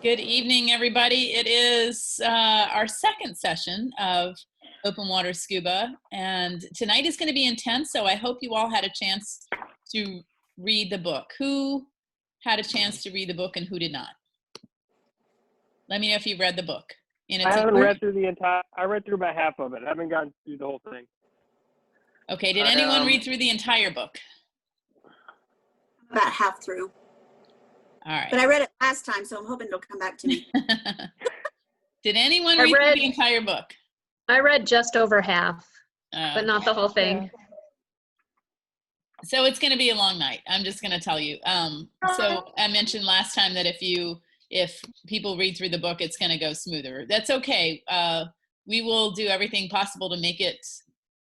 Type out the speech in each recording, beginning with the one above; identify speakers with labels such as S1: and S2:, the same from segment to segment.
S1: Good evening, everybody. It is our second session of Open Water Scuba, and tonight is going to be intense, so I hope you all had a chance to read the book. Who had a chance to read the book and who did not? Let me know if you read the book.
S2: I haven't read through the entire, I read through about half of it. I haven't gotten through the whole thing.
S1: Okay, did anyone read through the entire book?
S3: About half through.
S1: All right.
S3: But I read it last time, so I'm hoping it'll come back to me.
S1: Did anyone read through the entire book?
S4: I read just over half, but not the whole thing.
S1: So it's going to be a long night. I'm just going to tell you. So I mentioned last time that if people read through the book, it's going to go smoother. That's okay. We will do everything possible to make it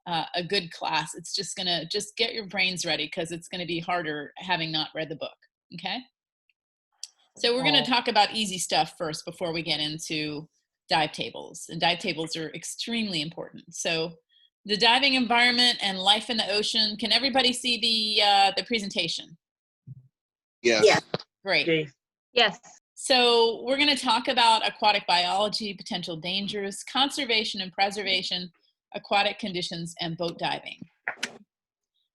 S1: a good class. It's just going to get your brains ready because it's going to be harder having not read the book. Okay. So we're going to talk about easy stuff first before we get into dive tables. And dive tables are extremely important. So the diving environment and life in the ocean. Can everybody see the presentation?
S5: Yes.
S3: Yeah.
S1: Great.
S4: Yes.
S1: So we're going to talk about aquatic biology, potential dangers, conservation and preservation, aquatic conditions, and boat diving.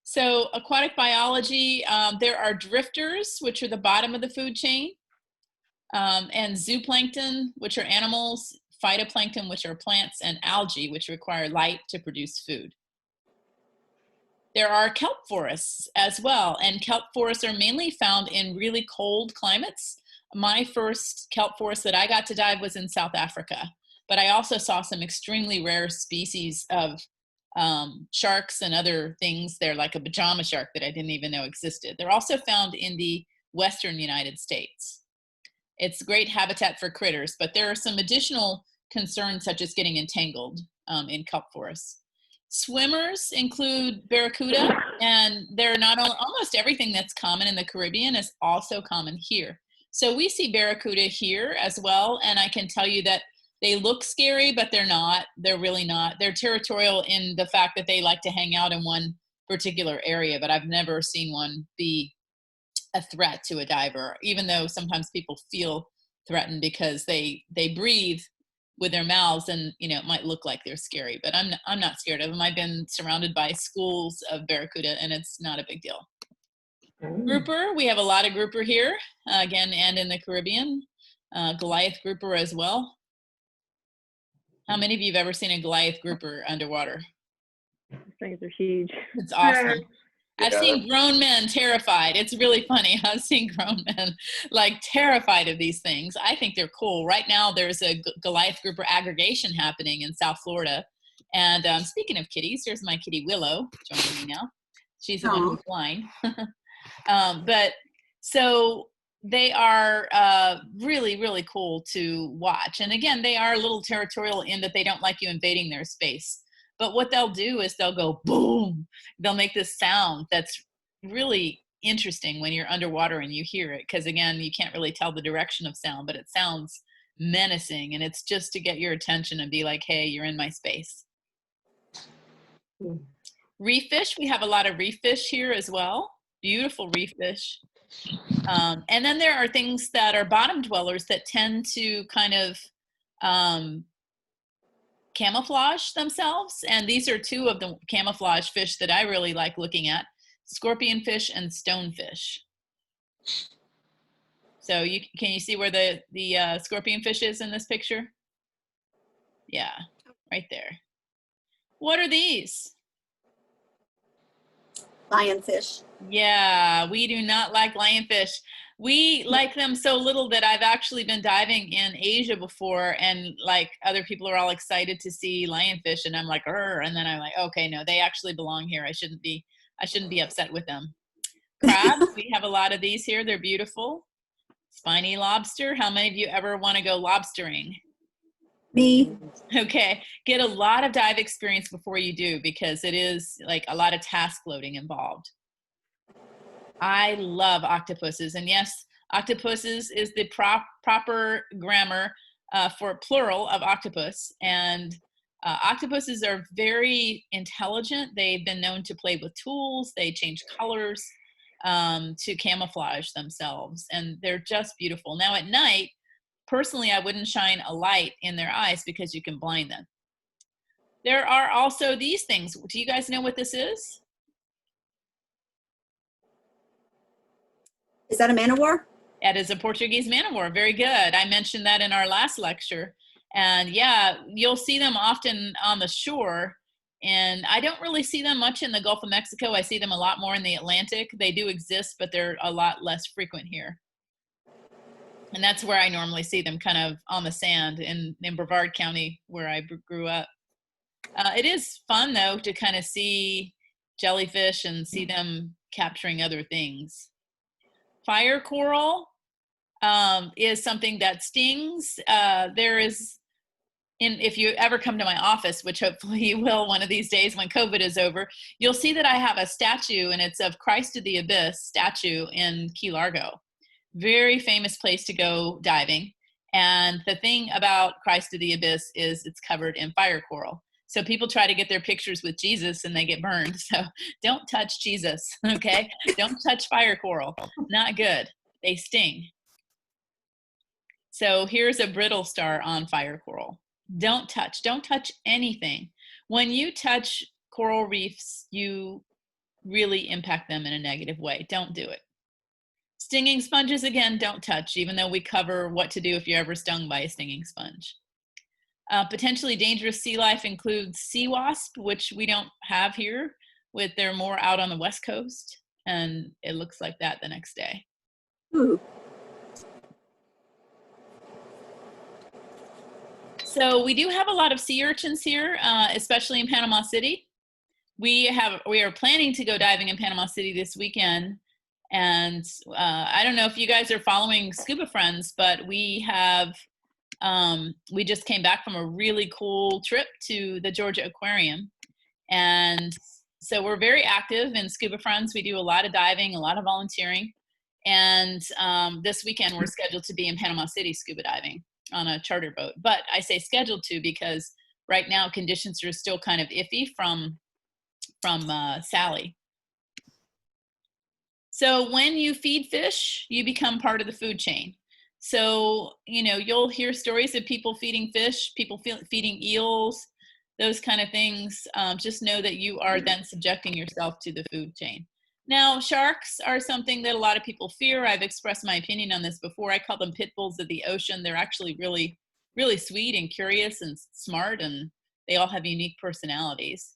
S1: So aquatic biology, there are drifters, which are the bottom of the food chain, and zooplankton, which are animals, phytoplankton, which are plants, and algae, which require light to produce food. There are kelp forests as well, and kelp forests are mainly found in really cold climates. My first kelp forest that I got to dive was in South Africa, but I also saw some extremely rare species of sharks and other things there, like a pajama shark that I didn't even know existed. They're also found in the western United States. It's great habitat for critters, but there are some additional concerns such as getting entangled in kelp forests. Swimmers include barracuda, and they're not almost everything that's common in the Caribbean is also common here. So we see barracuda here as well, and I can tell you that they look scary, but they're not. They're really not. They're territorial in the fact that they like to hang out in one particular area, but I've never seen one be a threat to a diver, even though sometimes people feel threatened because they breathe with their mouths, and it might look like they're scary, but I'm not scared of them. I've been surrounded by schools of barracuda, and it's not a big deal. Grouper, we have a lot of grouper here, again, and in the Caribbean. Goliath grouper as well. How many of you have ever seen a Goliath grouper underwater?
S6: These things are huge.
S1: It's awesome. I've seen grown men terrified. It's really funny. I've seen grown men like terrified of these things. I think they're cool. Right now, there's a Goliath grouper aggregation happening in South Florida. And speaking of kitties, here's my kitty Willow joining me now. She's the one who's blind. But so they are really, really cool to watch. And again, they are a little territorial in that they don't like you invading their space. But what they'll do is they'll go boom. They'll make this sound that's really interesting when you're underwater and you hear it. Because again, you can't really tell the direction of sound, but it sounds menacing. And it's just to get your attention and be like, hey, you're in my space. Reef fish, we have a lot of reef fish here as well. Beautiful reef fish. And then there are things that are bottom dwellers that tend to kind of camouflage themselves, and these are two of the camouflage fish that I really like looking at: scorpion fish and stonefish. So can you see where the scorpion fish is in this picture? Yeah, right there. What are these?
S3: Lionfish.
S1: Yeah, we do not like lionfish. We like them so little that I've actually been diving in Asia before, and like other people are all excited to see lionfish, and I'm like, and then I'm like, okay, no, they actually belong here. I shouldn't be upset with them. Crabs, we have a lot of these here. They're beautiful. Spiny lobster. How many of you ever want to go lobstering?
S3: Me.
S1: Okay, get a lot of dive experience before you do, because it is like a lot of task loading involved. I love octopuses, and yes, octopuses is the proper grammar for plural of octopus, and octopuses are very intelligent. They've been known to play with tools. They change colors to camouflage themselves, and they're just beautiful. Now at night, personally, I wouldn't shine a light in their eyes because you can blind them. There are also these things. Do you guys know what this is?
S3: Is that a man of war?
S1: That is a Portuguese man of war. Very good. I mentioned that in our last lecture. And yeah, you'll see them often on the shore. And I don't really see them much in the Gulf of Mexico. I see them a lot more in the Atlantic. They do exist, but they're a lot less frequent here. And that's where I normally see them, kind of on the sand in Brevard County, where I grew up. It is fun, though, to kind of see jellyfish and see them capturing other things. Fire coral is something that stings. There is, if you ever come to my office, which hopefully you will one of these days when COVID is over, you'll see that I have a statue, and it's of Christ of the Abyss statue in Key Largo. Very famous place to go diving. And the thing about Christ of the Abyss is it's covered in fire coral. So people try to get their pictures with Jesus and they get burned. So don't touch Jesus, okay? Don't touch fire coral. Not good. They sting. So here's a brittle star on fire coral. Don't touch anything. When you touch coral reefs, you really impact them in a negative way. Don't do it. Stinging sponges, again, don't touch, even though we cover what to do if you're ever stung by a stinging sponge. Potentially dangerous sea life includes sea wasp, which we don't have here. They're more out on the West Coast, and it looks like that the next day.
S3: Ooh.
S1: So we do have a lot of sea urchins here, especially in Panama City. We are planning to go diving in Panama City this weekend. And I don't know if you guys are following Scuba Friends, but we just came back from a really cool trip to the Georgia Aquarium. And so we're very active in Scuba Friends. We do a lot of diving, a lot of volunteering. And this weekend we're scheduled to be in Panama City scuba diving on a charter boat. But I say scheduled to because right now conditions are still kind of iffy from Sally. So when you feed fish, you become part of the food chain. So, you'll hear stories of people feeding fish, people feeding eels, those kind of things. Just know that you are then subjecting yourself to the food chain. Now, sharks are something that a lot of people fear. I've expressed my opinion on this before. I call them pit bulls of the ocean. They're actually really, really sweet and curious and smart, and they all have unique personalities.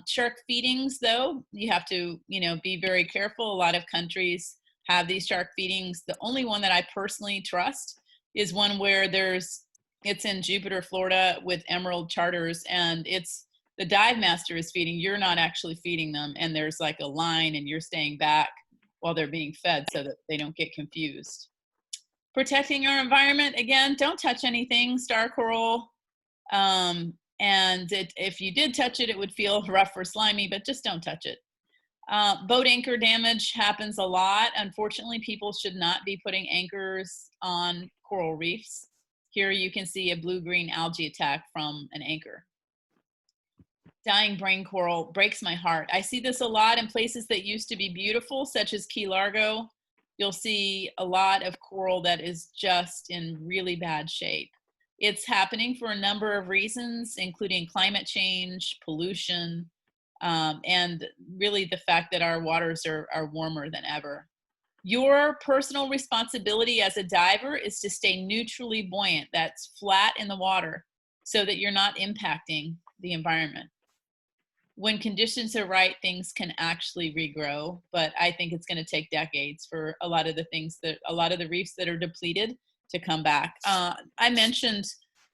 S1: Shark feedings, though, you have to, be very careful. A lot of countries have these shark feedings. The only one that I personally trust is one where it's in Jupiter, Florida with Emerald Charters, and the dive master is feeding. You're not actually feeding them, and there's like a line and you're staying back while they're being fed so that they don't get confused. Protecting our environment, again, don't touch anything, star coral. And if you did touch it, it would feel rough or slimy, but just don't touch it. Boat anchor damage happens a lot. Unfortunately, people should not be putting anchors on coral reefs. Here you can see a blue-green algae attack from an anchor. Dying brain coral breaks my heart. I see this a lot in places that used to be beautiful, such as Key Largo. You'll see a lot of coral that is just in really bad shape. It's happening for a number of reasons, including climate change, pollution, and really the fact that our waters are warmer than ever. Your personal responsibility as a diver is to stay neutrally buoyant, that's flat in the water, so that you're not impacting the environment. When conditions are right, things can actually regrow, but I think it's going to take decades for a lot of the reefs that are depleted to come back. I mentioned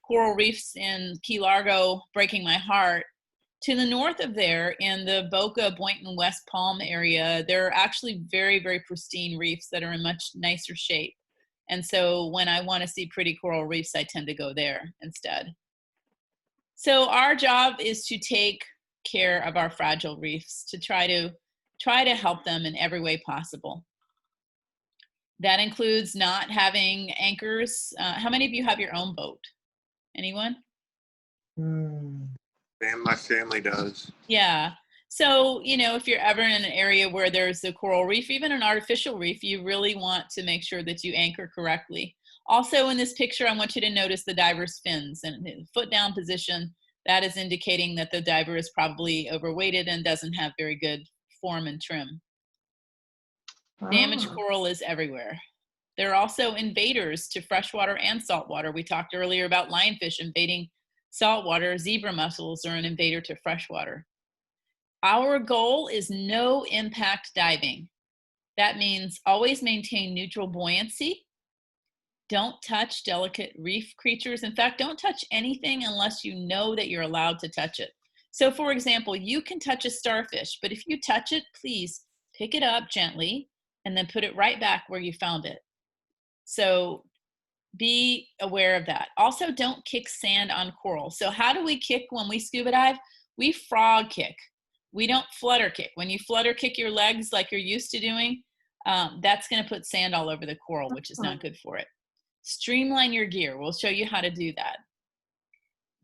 S1: coral reefs in Key Largo breaking my heart. To the north of there, in the Boca, Boynton, West Palm area, there are actually very, very pristine reefs that are in much nicer shape. And so when I want to see pretty coral reefs, I tend to go there instead. So our job is to take care of our fragile reefs, to try to help them in every way possible. That includes not having anchors. How many of you have your own boat? Anyone?
S5: My family does.
S1: Yeah. So, if you're ever in an area where there's a coral reef, even an artificial reef, you really want to make sure that you anchor correctly. Also in this picture, I want you to notice the diver's fins and foot down position. That is indicating that the diver is probably overweighted and doesn't have very good form and trim. Damaged coral is everywhere. There are also invaders to freshwater and saltwater. We talked earlier about lionfish invading saltwater. Zebra mussels are an invader to freshwater. Our goal is no impact diving. That means always maintain neutral buoyancy. Don't touch delicate reef creatures. In fact, don't touch anything unless you know that you're allowed to touch it. So for example, you can touch a starfish, but if you touch it, please pick it up gently and then put it right back where you found it. So be aware of that. Also, don't kick sand on coral. So how do we kick when we scuba dive? We frog kick. We don't flutter kick. When you flutter kick your legs like you're used to doing, that's going to put sand all over the coral, which is not good for it. Streamline your gear. We'll show you how to do that.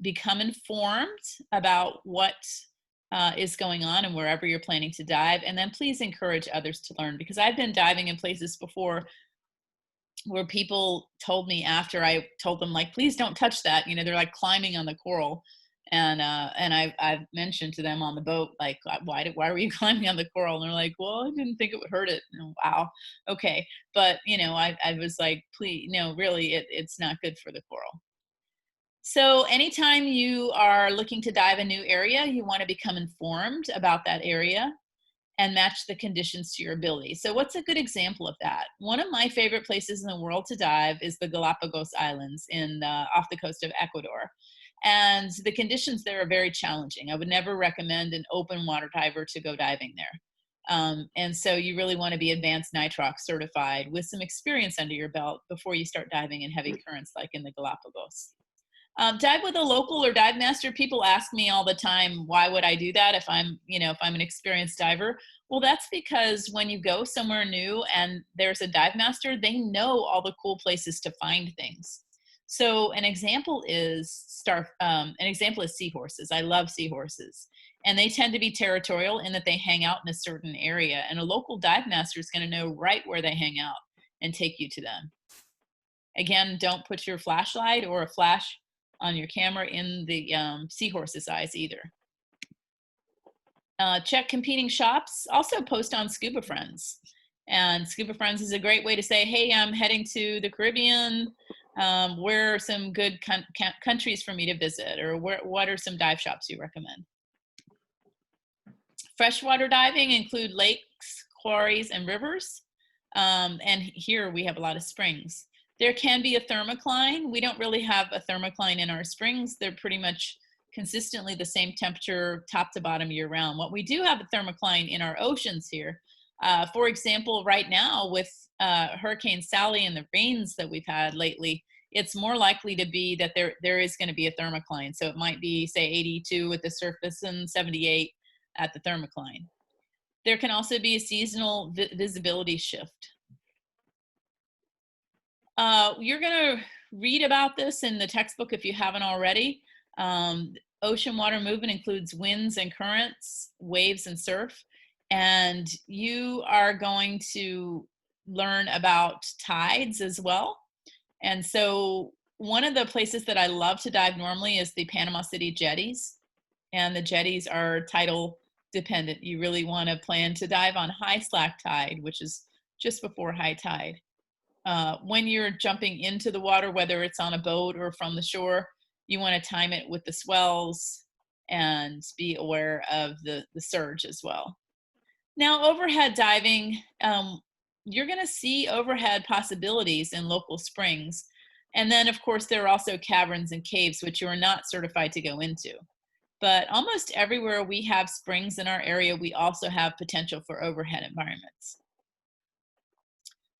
S1: Become informed about what is going on and wherever you're planning to dive. And then please encourage others to learn, because I've been diving in places before where people told me after I told them, like, please don't touch that. You know, they're like climbing on the coral. And I've mentioned to them on the boat, like, why were you climbing on the coral? And they're like, well, I didn't think it would hurt it. And, wow, okay. But, you know, I was like, please, no, really, it's not good for the coral. So anytime you are looking to dive a new area, you want to become informed about that area and match the conditions to your ability. So what's a good example of that? One of my favorite places in the world to dive is the Galapagos Islands off the coast of Ecuador. And the conditions there are very challenging. I would never recommend an open water diver to go diving there. And so you really want to be advanced nitrox certified with some experience under your belt before you start diving in heavy currents like in the Galapagos. Dive with a local or dive master. People ask me all the time, why would I do that if I'm an experienced diver? Well, that's because when you go somewhere new and there's a dive master, they know all the cool places to find things. So an example is seahorses. I love seahorses. And they tend to be territorial in that they hang out in a certain area. And a local dive master is going to know right where they hang out and take you to them. Again, don't put your flashlight or a flash on your camera in the seahorse's eyes either. Check competing shops. Also post on Scuba Friends. And Scuba Friends is a great way to say, hey, I'm heading to the Caribbean. Where are some good countries for me to visit? Or what are some dive shops you recommend? Freshwater diving include lakes, quarries, and rivers. And here we have a lot of springs. There can be a thermocline. We don't really have a thermocline in our springs. They're pretty much consistently the same temperature top to bottom year round. What we do have a thermocline in our oceans here. For example, right now with Hurricane Sally and the rains that we've had lately, it's more likely to be that there is going to be a thermocline. So it might be, say, 82 at the surface and 78 at the thermocline. There can also be a seasonal visibility shift. You're going to read about this in the textbook if you haven't already. Ocean water movement includes winds and currents, waves and surf. And you are going to learn about tides as well. And so one of the places that I love to dive normally is the Panama City jetties. And the jetties are tidal dependent. You really want to plan to dive on high slack tide, which is just before high tide. When you're jumping into the water, whether it's on a boat or from the shore, you want to time it with the swells and be aware of the surge as well. Now, overhead diving, you're going to see overhead possibilities in local springs. And then, of course, there are also caverns and caves, which you are not certified to go into. But almost everywhere we have springs in our area, we also have potential for overhead environments.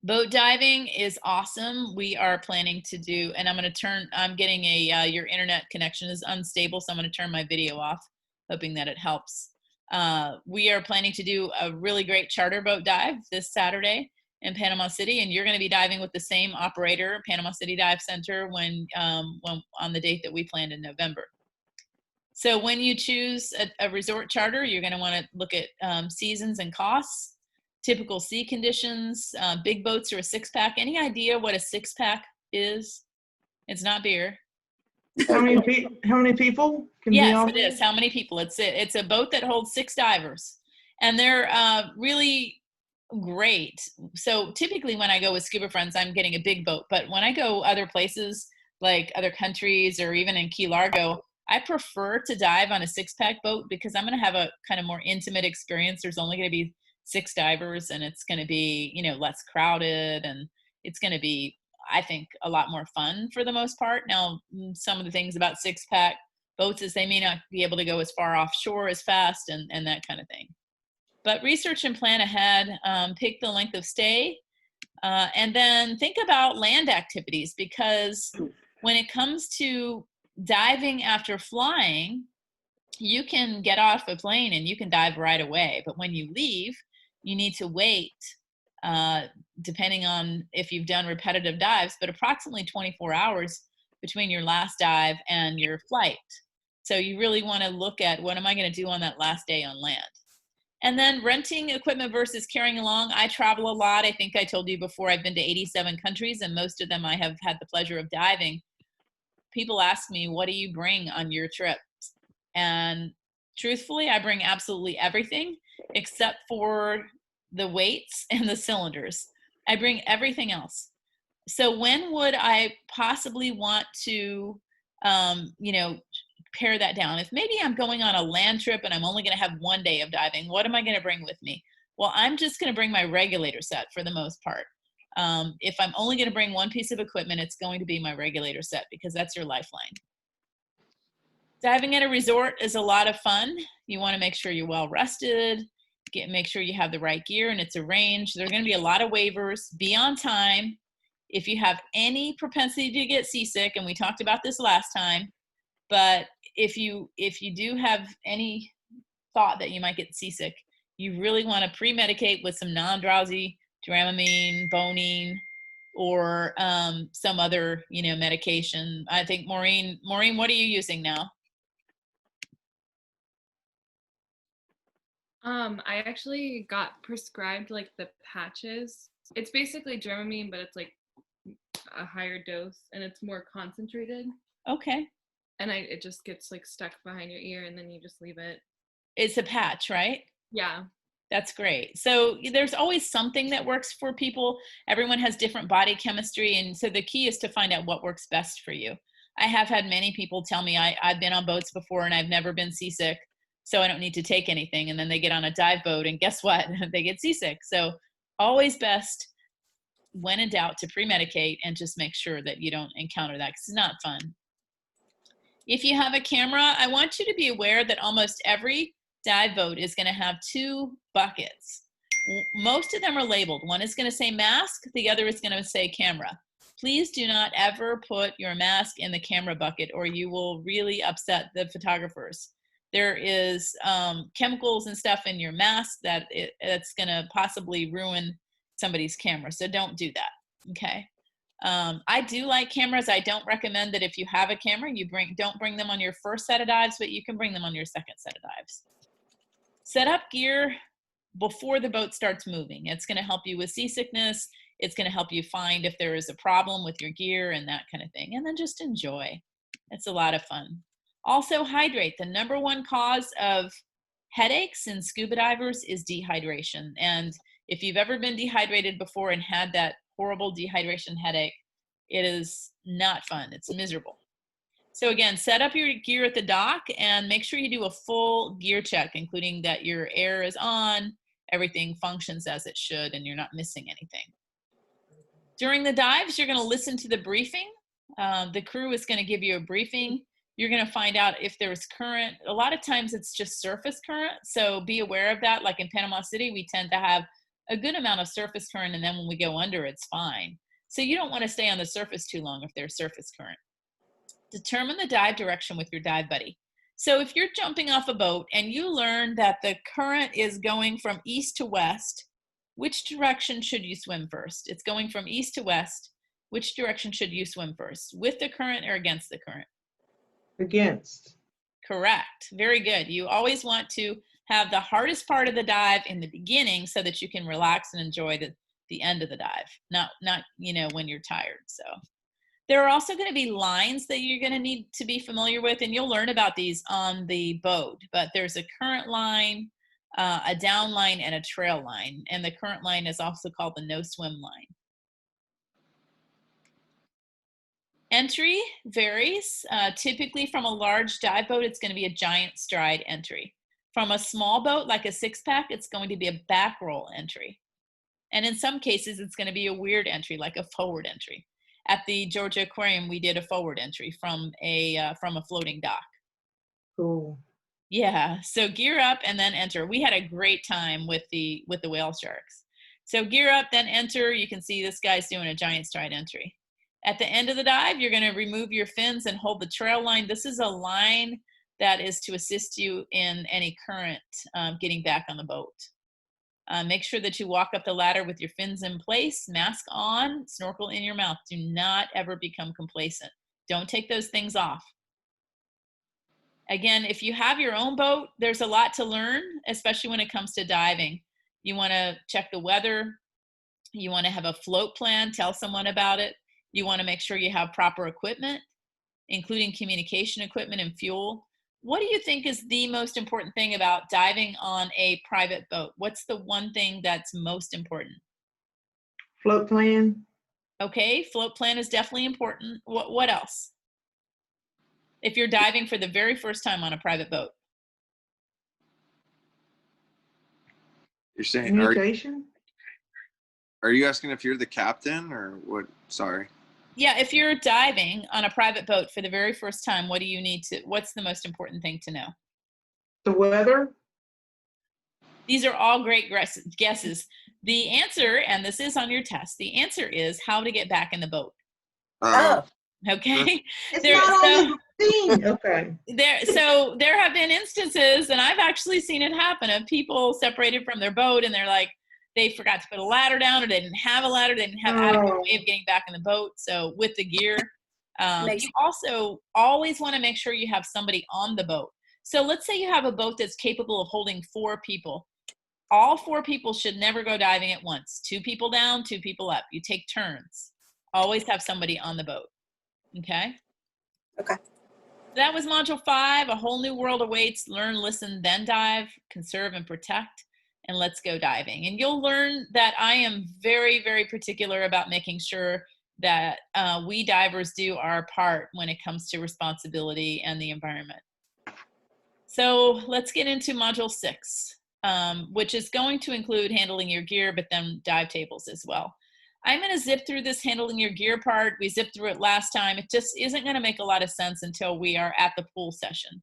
S1: Boat diving is awesome. We are planning to do, and I'm getting your internet connection is unstable, so I'm going to turn my video off, hoping that it helps. We are planning to do a really great charter boat dive this Saturday in Panama City, and you're going to be diving with the same operator, Panama City Dive Center, when on the date that we planned in November. So when you choose a resort charter, you're going to want to look at seasons and costs, typical sea conditions, big boats or a six-pack. Any idea what a six-pack is. It's not beer.
S7: How many people can be
S1: Yes,
S7: on
S1: it
S7: there?
S1: is. How many people? It's a boat that holds 6 divers, and they're really great. So typically when I go with Scuba Friends, I'm getting a big boat. But when I go other places, like other countries or even in Key Largo, I prefer to dive on a 6-pack boat because I'm going to have a kind of more intimate experience. There's only going to be 6 divers, and it's going to be, you know, less crowded, and it's going to be, I think, a lot more fun for the most part. Now, some of the things about 6-pack boats is they may not be able to go as far offshore as fast and that kind of thing. But research and plan ahead, pick the length of stay, and then think about land activities, because when it comes to diving after flying, you can get off a plane and you can dive right away. But when you leave, you need to wait, depending on if you've done repetitive dives, but approximately 24 hours between your last dive and your flight. So you really want to look at, what am I going to do on that last day on land? And then renting equipment versus carrying along. I travel a lot. I think I told you before, I've been to 87 countries, and most of them I have had the pleasure of diving. People ask me, what do you bring on your trips? And truthfully, I bring absolutely everything except for the weights and the cylinders. I bring everything else. So when would I possibly want to, you know, pare that down? If maybe I'm going on a land trip and I'm only going to have 1 day of diving, what am I going to bring with me? Well, I'm just going to bring my regulator set for the most part. If I'm only going to bring one piece of equipment, it's going to be my regulator set, because that's your lifeline. Diving at a resort is a lot of fun. You want to make sure you're well rested, make sure you have the right gear and it's arranged. There are going to be a lot of waivers. Be on time. If you have any propensity to get seasick, and we talked about this last time, but if you do have any thought that you might get seasick, you really want to pre-medicate with some non-drowsy Dramamine, Bonine, or some other, you know, medication. I think Maureen, what are you using now?
S8: I actually got prescribed like the patches. It's basically Dramamine, but it's like a higher dose and it's more concentrated.
S1: Okay.
S8: And it just gets like stuck behind your ear and then you just leave it.
S1: It's a patch, right?
S8: Yeah.
S1: That's great. So there's always something that works for people. Everyone has different body chemistry. And so the key is to find out what works best for you. I have had many people tell me, I've been on boats before and I've never been seasick, so I don't need to take anything. And then they get on a dive boat and guess what? They get seasick. So always best, when in doubt, to pre-medicate and just make sure that you don't encounter that, because it's not fun. If you have a camera, I want you to be aware that almost every dive boat is going to have 2 buckets. Most of them are labeled. One is going to say mask, the other is going to say camera. Please do not ever put your mask in the camera bucket or you will really upset the photographers. There is chemicals and stuff in your mask that's going to possibly ruin somebody's camera. So don't do that, okay? I do like cameras. I don't recommend that if you have a camera, don't bring them on your first set of dives, but you can bring them on your second set of dives. Set up gear before the boat starts moving. It's going to help you with seasickness. It's going to help you find if there is a problem with your gear and that kind of thing. And then just enjoy. It's a lot of fun. Also hydrate. The #1 cause of headaches in scuba divers is dehydration. And if you've ever been dehydrated before and had that horrible dehydration headache, it is not fun. It's miserable. So again, set up your gear at the dock and make sure you do a full gear check, including that your air is on, everything functions as it should, and you're not missing anything. During the dives, you're going to listen to the briefing. The crew is going to give you a briefing. You're going to find out if there's current. A lot of times it's just surface current, so be aware of that. Like in Panama City, we tend to have a good amount of surface current, and then when we go under, it's fine. So you don't want to stay on the surface too long if there's surface current. Determine the dive direction with your dive buddy. So if you're jumping off a boat and you learn that the current is going from east to west, which direction should you swim first? It's going from east to west. Which direction should you swim first? With the current or against the current?
S7: Against.
S1: Correct. Very good. You always want to have the hardest part of the dive in the beginning so that you can relax and enjoy the end of the dive, not you know, when you're tired. So There are also going to be lines that you're going to need to be familiar with, and you'll learn about these on the boat. But there's a current line, a down line, and a trail line. And the current line is also called the no swim line. Entry varies. Typically from a large dive boat, it's going to be a giant stride entry. From a small boat, like a 6-pack, it's going to be a back roll entry. And in some cases, it's going to be a weird entry, like a forward entry. At the Georgia Aquarium, we did a forward entry from a floating dock.
S7: Cool.
S1: Yeah, so gear up and then enter. We had a great time with the whale sharks. So gear up, then enter. You can see this guy's doing a giant stride entry. At the end of the dive, you're going to remove your fins and hold the trail line. This is a line that is to assist you in any current getting back on the boat. Make sure that you walk up the ladder with your fins in place, mask on, snorkel in your mouth. Do not ever become complacent. Don't take those things off. Again, if you have your own boat, there's a lot to learn, especially when it comes to diving. You want to check the weather. You want to have a float plan, tell someone about it. You want to make sure you have proper equipment, including communication equipment and fuel. What do you think is the most important thing about diving on a private boat? What's the one thing that's most important?
S7: Float plan.
S1: Okay, float plan is definitely important. What else? If you're diving for the very first time on a private boat.
S5: You're saying,
S7: Communication.
S5: are you asking if you're the captain or what? Sorry.
S1: Yeah, if you're diving on a private boat for the very first time, what's the most important thing to know?
S7: The weather.
S1: These are all great guesses. The answer, and this is on your test, the answer is how to get back in the boat.
S3: Oh,
S1: Okay?
S7: It's
S1: There-
S7: not
S1: so-
S7: on the thing. Okay.
S1: there have been instances, and I've actually seen it happen, of people separated from their boat and they're like, they forgot to put a ladder down, or they didn't have a ladder, they didn't have adequate way of getting back in the boat. So with the gear, you also always want to make sure you have somebody on the boat. So let's say you have a boat that's capable of holding 4 people. All 4 people should never go diving at once. 2 people down, 2 people up. You take turns. Always have somebody on the boat. Okay?
S3: Okay.
S1: That was module 5. A whole new world awaits. Learn, listen, then dive. Conserve and protect. And let's go diving. And you'll learn that I am very, very particular about making sure that we divers do our part when it comes to responsibility and the environment. So let's get into module 6, which is going to include handling your gear, but then dive tables as well. I'm going to zip through this handling your gear part. We zipped through it last time. It just isn't going to make a lot of sense until we are at the pool session.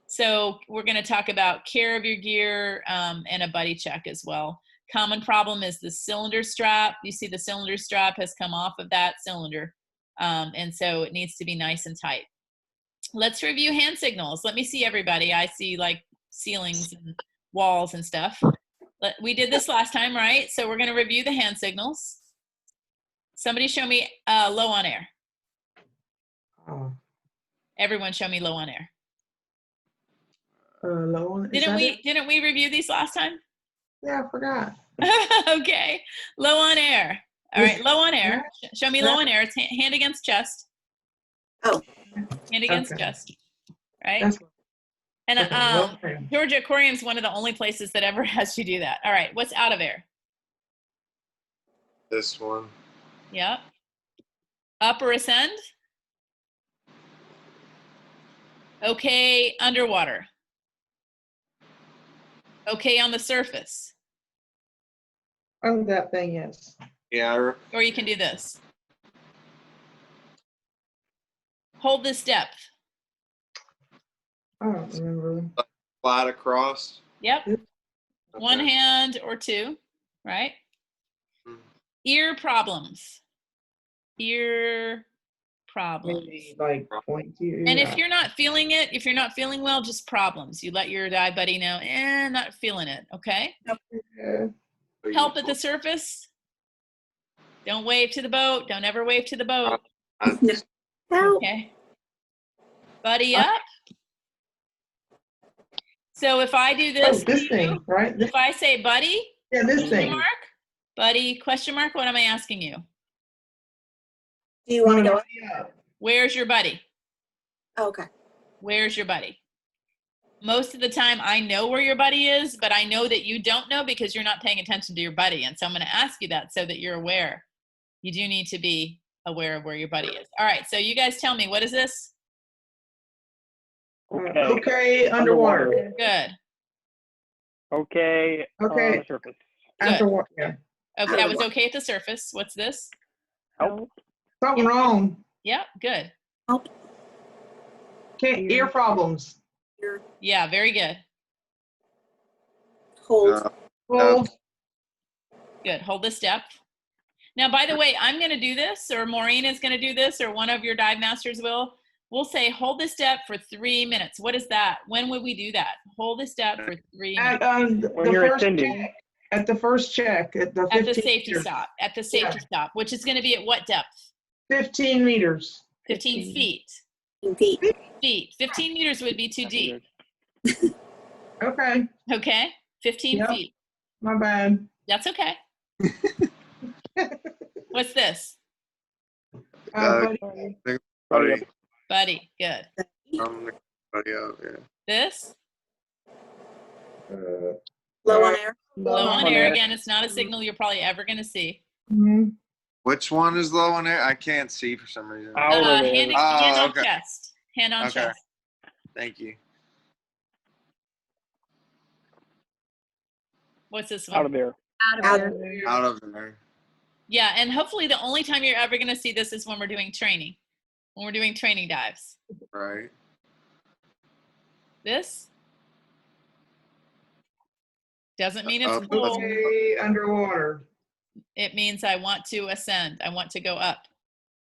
S1: So we're going to talk about care of your gear and a buddy check as well. Common problem is the cylinder strap. You see the cylinder strap has come off of that cylinder. And so it needs to be nice and tight. Let's review hand signals. Let me see everybody. I see like ceilings and walls and stuff. We did this last time, right? So we're going to review the hand signals. Somebody show me low on air.
S7: Oh,
S1: Everyone show me low on air.
S7: low on.
S1: Didn't we review these last time?
S7: Yeah, I forgot.
S1: Okay, low on air. All right, low on air. Show me low on air. It's hand against chest.
S3: Oh.
S1: Hand against
S7: Okay.
S1: chest. Right?
S7: That's
S1: And
S7: okay.
S1: Georgia Aquarium is one of the only places that ever has you do that. All right, what's out of air?
S5: This one.
S1: Yep. Up or ascend? Okay, underwater. Okay, on the surface.
S7: Oh, that thing, yes.
S5: Yeah.
S1: Or you can do this. Hold this depth.
S7: I don't remember.
S5: Flat across.
S1: Yep.
S7: Okay.
S1: One hand or 2, right?
S5: Mhm.
S1: Ear problems. Ear problems.
S7: Maybe like point to.
S1: And if you're not feeling it, if you're not feeling well, just problems. You let your dive buddy know, not feeling it, okay?
S7: Yeah.
S1: Help at the surface. Don't wave to the boat. Don't ever wave to the boat,
S3: help.
S1: okay? Buddy up. So if I do
S7: Oh,
S1: this,
S7: this thing, right?
S1: if I say buddy,
S7: Yeah, this
S1: question
S7: thing.
S1: mark, buddy, question mark, what am I asking you?
S3: Do you want to go?
S7: Yeah.
S1: Where's your buddy?
S3: Oh, okay.
S1: Where's your buddy? Most of the time I know where your buddy is, but I know that you don't know because you're not paying attention to your buddy. And so I'm going to ask you that so that you're aware. You do need to be aware of where your buddy is. All right, so you guys tell me, what is this?
S2: Okay.
S7: Okay, underwater.
S1: Good.
S2: Okay. On
S7: Okay.
S2: the surface.
S1: Good.
S7: Underwater. Yeah.
S1: Okay, that was okay at the surface. What's this?
S2: Help.
S7: Something wrong.
S1: Yeah, good.
S7: Can't, ear problems.
S1: Yeah, very good.
S3: Hold.
S7: Hold.
S1: Good. Hold the step. Now, by the way, I'm going to do this, or Maureen is going to do this, or one of your dive masters will. We'll say hold the step for 3 minutes. What is that? When would we do that? Hold the step for 3 minutes.
S7: At
S2: When
S7: the
S2: you're
S7: first
S2: ascending.
S7: check. At the first check. At the
S1: At the
S7: 15
S1: safety
S7: meters.
S1: stop. At the safety stop, which is going to be at what depth?
S7: 15 meters.
S1: 15 feet.
S3: Feet.
S1: Feet. 15 meters would be too deep.
S7: Okay,
S1: Okay? 15
S7: Yep.
S1: feet.
S7: my bad.
S1: That's okay. What's this?
S7: Buddy,
S5: Buddy,
S1: Buddy. Good.
S5: buddy out, yeah.
S1: This?
S3: Low on air.
S1: Low on air. Again, it's not a signal you're probably ever going to see.
S7: mhm.
S5: Which one is low in air? I can't see for some reason.
S2: Out of there.
S1: Hand
S5: Oh,
S1: on
S5: okay.
S1: chest. Hand on
S5: Okay.
S1: chest.
S5: Thank you.
S1: What's this
S2: Out
S1: one?
S2: of there.
S4: Out
S3: Out
S4: of
S3: of
S4: there.
S5: Out of there.
S1: Yeah, and hopefully the only time you're ever going to see this is when we're doing training. When we're doing training dives.
S5: Right.
S1: This doesn't mean it's
S5: Oh,
S1: low.
S7: Okay, underwater.
S1: It means I want to ascend. I want to go up,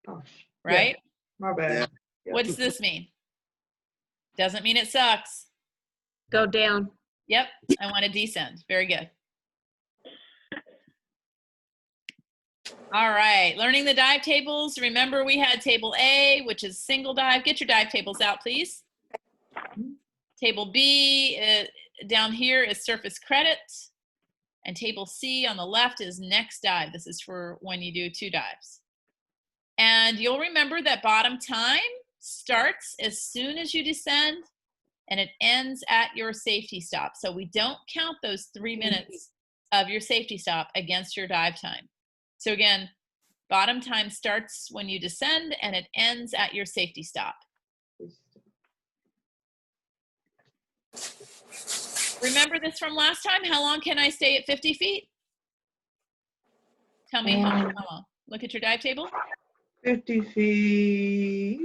S7: Oh,
S1: right?
S7: my bad. Yeah.
S1: What does this mean? Doesn't mean it sucks.
S4: Go down.
S1: Yep, I want to descend. Very good. All right, learning the dive tables. Remember we had table A, which is single dive. Get your dive tables out, please. Table B down here is surface credit. And table C on the left is next dive. This is for when you do 2 dives. And you'll remember that bottom time starts as soon as you descend and it ends at your safety stop. So we don't count those 3 minutes of your safety stop against your dive time. So again, bottom time starts when you descend and it ends at your safety stop. Remember this from last time? How long can I stay at 50 feet? Tell me how long. Look at your dive table.
S7: 50 feet.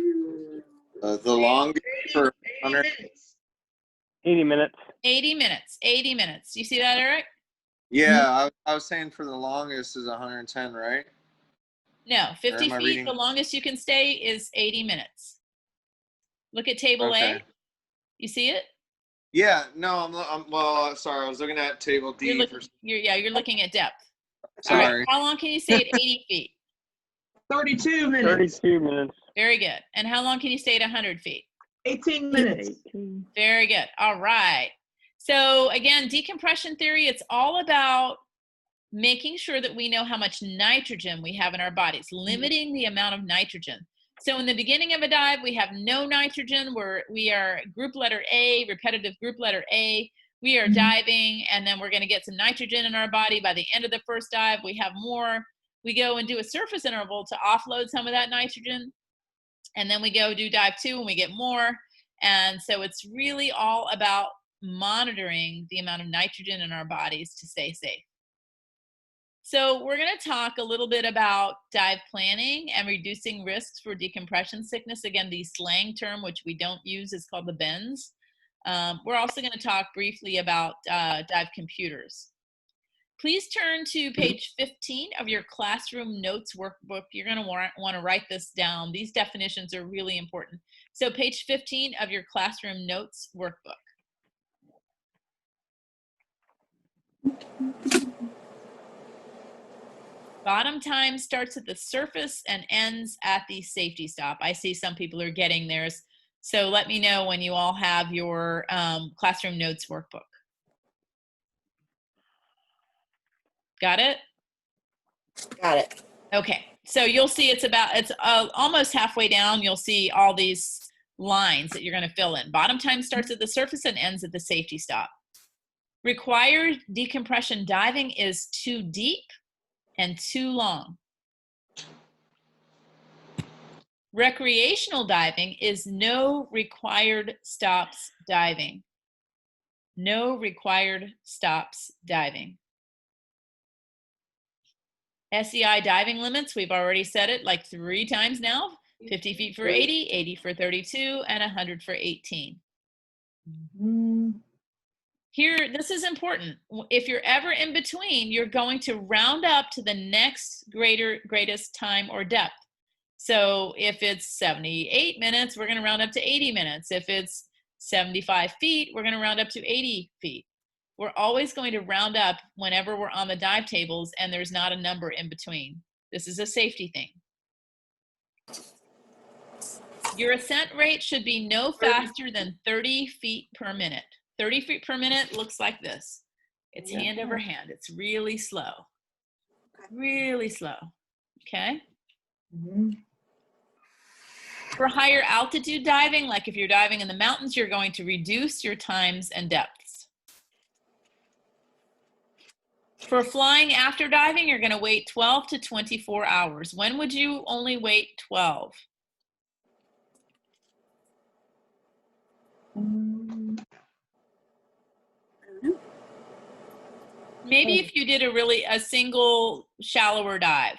S5: The longest for 100.
S2: 80 minutes.
S1: 80 minutes. 80 minutes. You see that, Eric?
S5: Yeah, I was saying for the longest is 110, right?
S1: No, 50
S5: am I
S1: feet,
S5: reading?
S1: the longest you can stay is 80 minutes. Look at table A.
S5: Okay.
S1: You see it?
S5: Yeah, no, I'm well, sorry, I was looking at table D.
S1: You're looking at depth. All
S5: Sorry.
S1: right. How long can you stay at 80 feet?
S7: 32 minutes.
S2: 32 minutes.
S1: Very good. And how long can you stay at 100 feet?
S7: 18 minutes.
S6: 18.
S1: Very good. All right. So again, decompression theory, it's all about making sure that we know how much nitrogen we have in our bodies, limiting the amount of nitrogen. So in the beginning of a dive, we have no nitrogen. We are group letter A, repetitive group letter A. We are diving, and then we're going to get some nitrogen in our body. By the end of the first dive, we have more. We go and do a surface interval to offload some of that nitrogen. And then we go do dive 2 and we get more. And so it's really all about monitoring the amount of nitrogen in our bodies to stay safe. So we're going to talk a little bit about dive planning and reducing risks for decompression sickness. Again, the slang term, which we don't use, is called the bends. We're also going to talk briefly about dive computers. Please turn to page 15 of your classroom notes workbook. You're going to want to write this down. These definitions are really important. So page 15 of your classroom notes workbook. Bottom time starts at the surface and ends at the safety stop. I see some people are getting theirs. So let me know when you all have your classroom notes workbook. Got it?
S3: Got it.
S1: Okay. So you'll see it's almost halfway down. You'll see all these lines that you're going to fill in. Bottom time starts at the surface and ends at the safety stop. Required decompression diving is too deep and too long. Recreational diving is no required stops diving. No required stops diving. SEI diving limits, we've already said it like 3 times now. 50 feet for 80, 80 for 32, and 100 for 18. Here, this is important. If you're ever in between, you're going to round up to the next greatest time or depth. So if it's 78 minutes, we're going to round up to 80 minutes. If it's 75 feet, we're going to round up to 80 feet. We're always going to round up whenever we're on the dive tables and there's not a number in between. This is a safety thing. Your ascent rate should be no faster than 30 feet per minute. 30 feet per minute looks like this. It's hand over hand. It's really slow. Really slow. Okay? For higher altitude diving, like if you're diving in the mountains, you're going to reduce your times and depths. For flying after diving, you're going to wait 12 to 24 hours. When would you only wait 12? Maybe if you did a single shallower dive.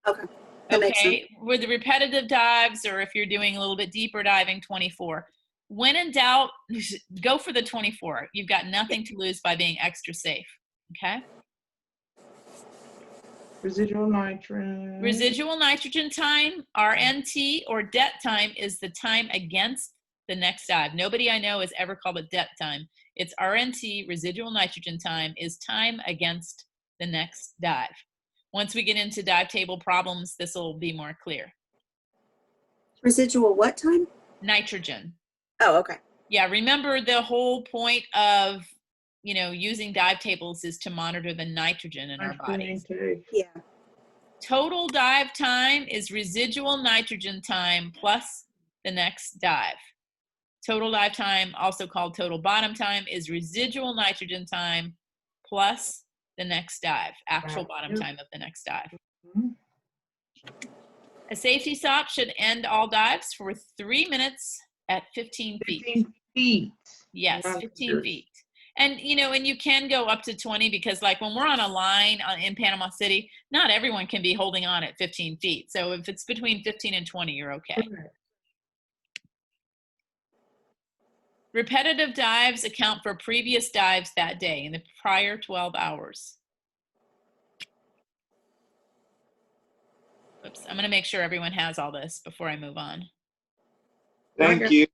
S3: Okay. That makes sense.
S1: With the repetitive dives, or if you're doing a little bit deeper diving, 24. When in doubt, go for the 24. You've got nothing to lose by being extra safe. Okay?
S7: Residual nitrogen.
S1: Residual nitrogen time, RNT, or DET time, is the time against the next dive. Nobody I know has ever called it DET time. It's RNT, residual nitrogen time, is time against the next dive. Once we get into dive table problems, this will be more clear.
S3: Residual what time?
S1: Nitrogen.
S3: Oh, okay.
S1: Yeah, remember the whole point of, using dive tables is to monitor the nitrogen in our bodies.
S3: Yeah.
S1: Total dive time is residual nitrogen time plus the next dive. Total dive time, also called total bottom time, is residual nitrogen time plus the next dive, actual bottom time of the next dive. A safety stop should end all dives for 3 minutes at 15 feet.
S7: 15 feet.
S1: Yes, 15 feet. And, and you can go up to 20 because like when we're on a line in Panama City, not everyone can be holding on at 15 feet. So if it's between 15 and 20, you're okay. Repetitive dives account for previous dives that day in the prior 12 hours. Oops, I'm going to make sure everyone has all this before I move on.
S5: Thank you.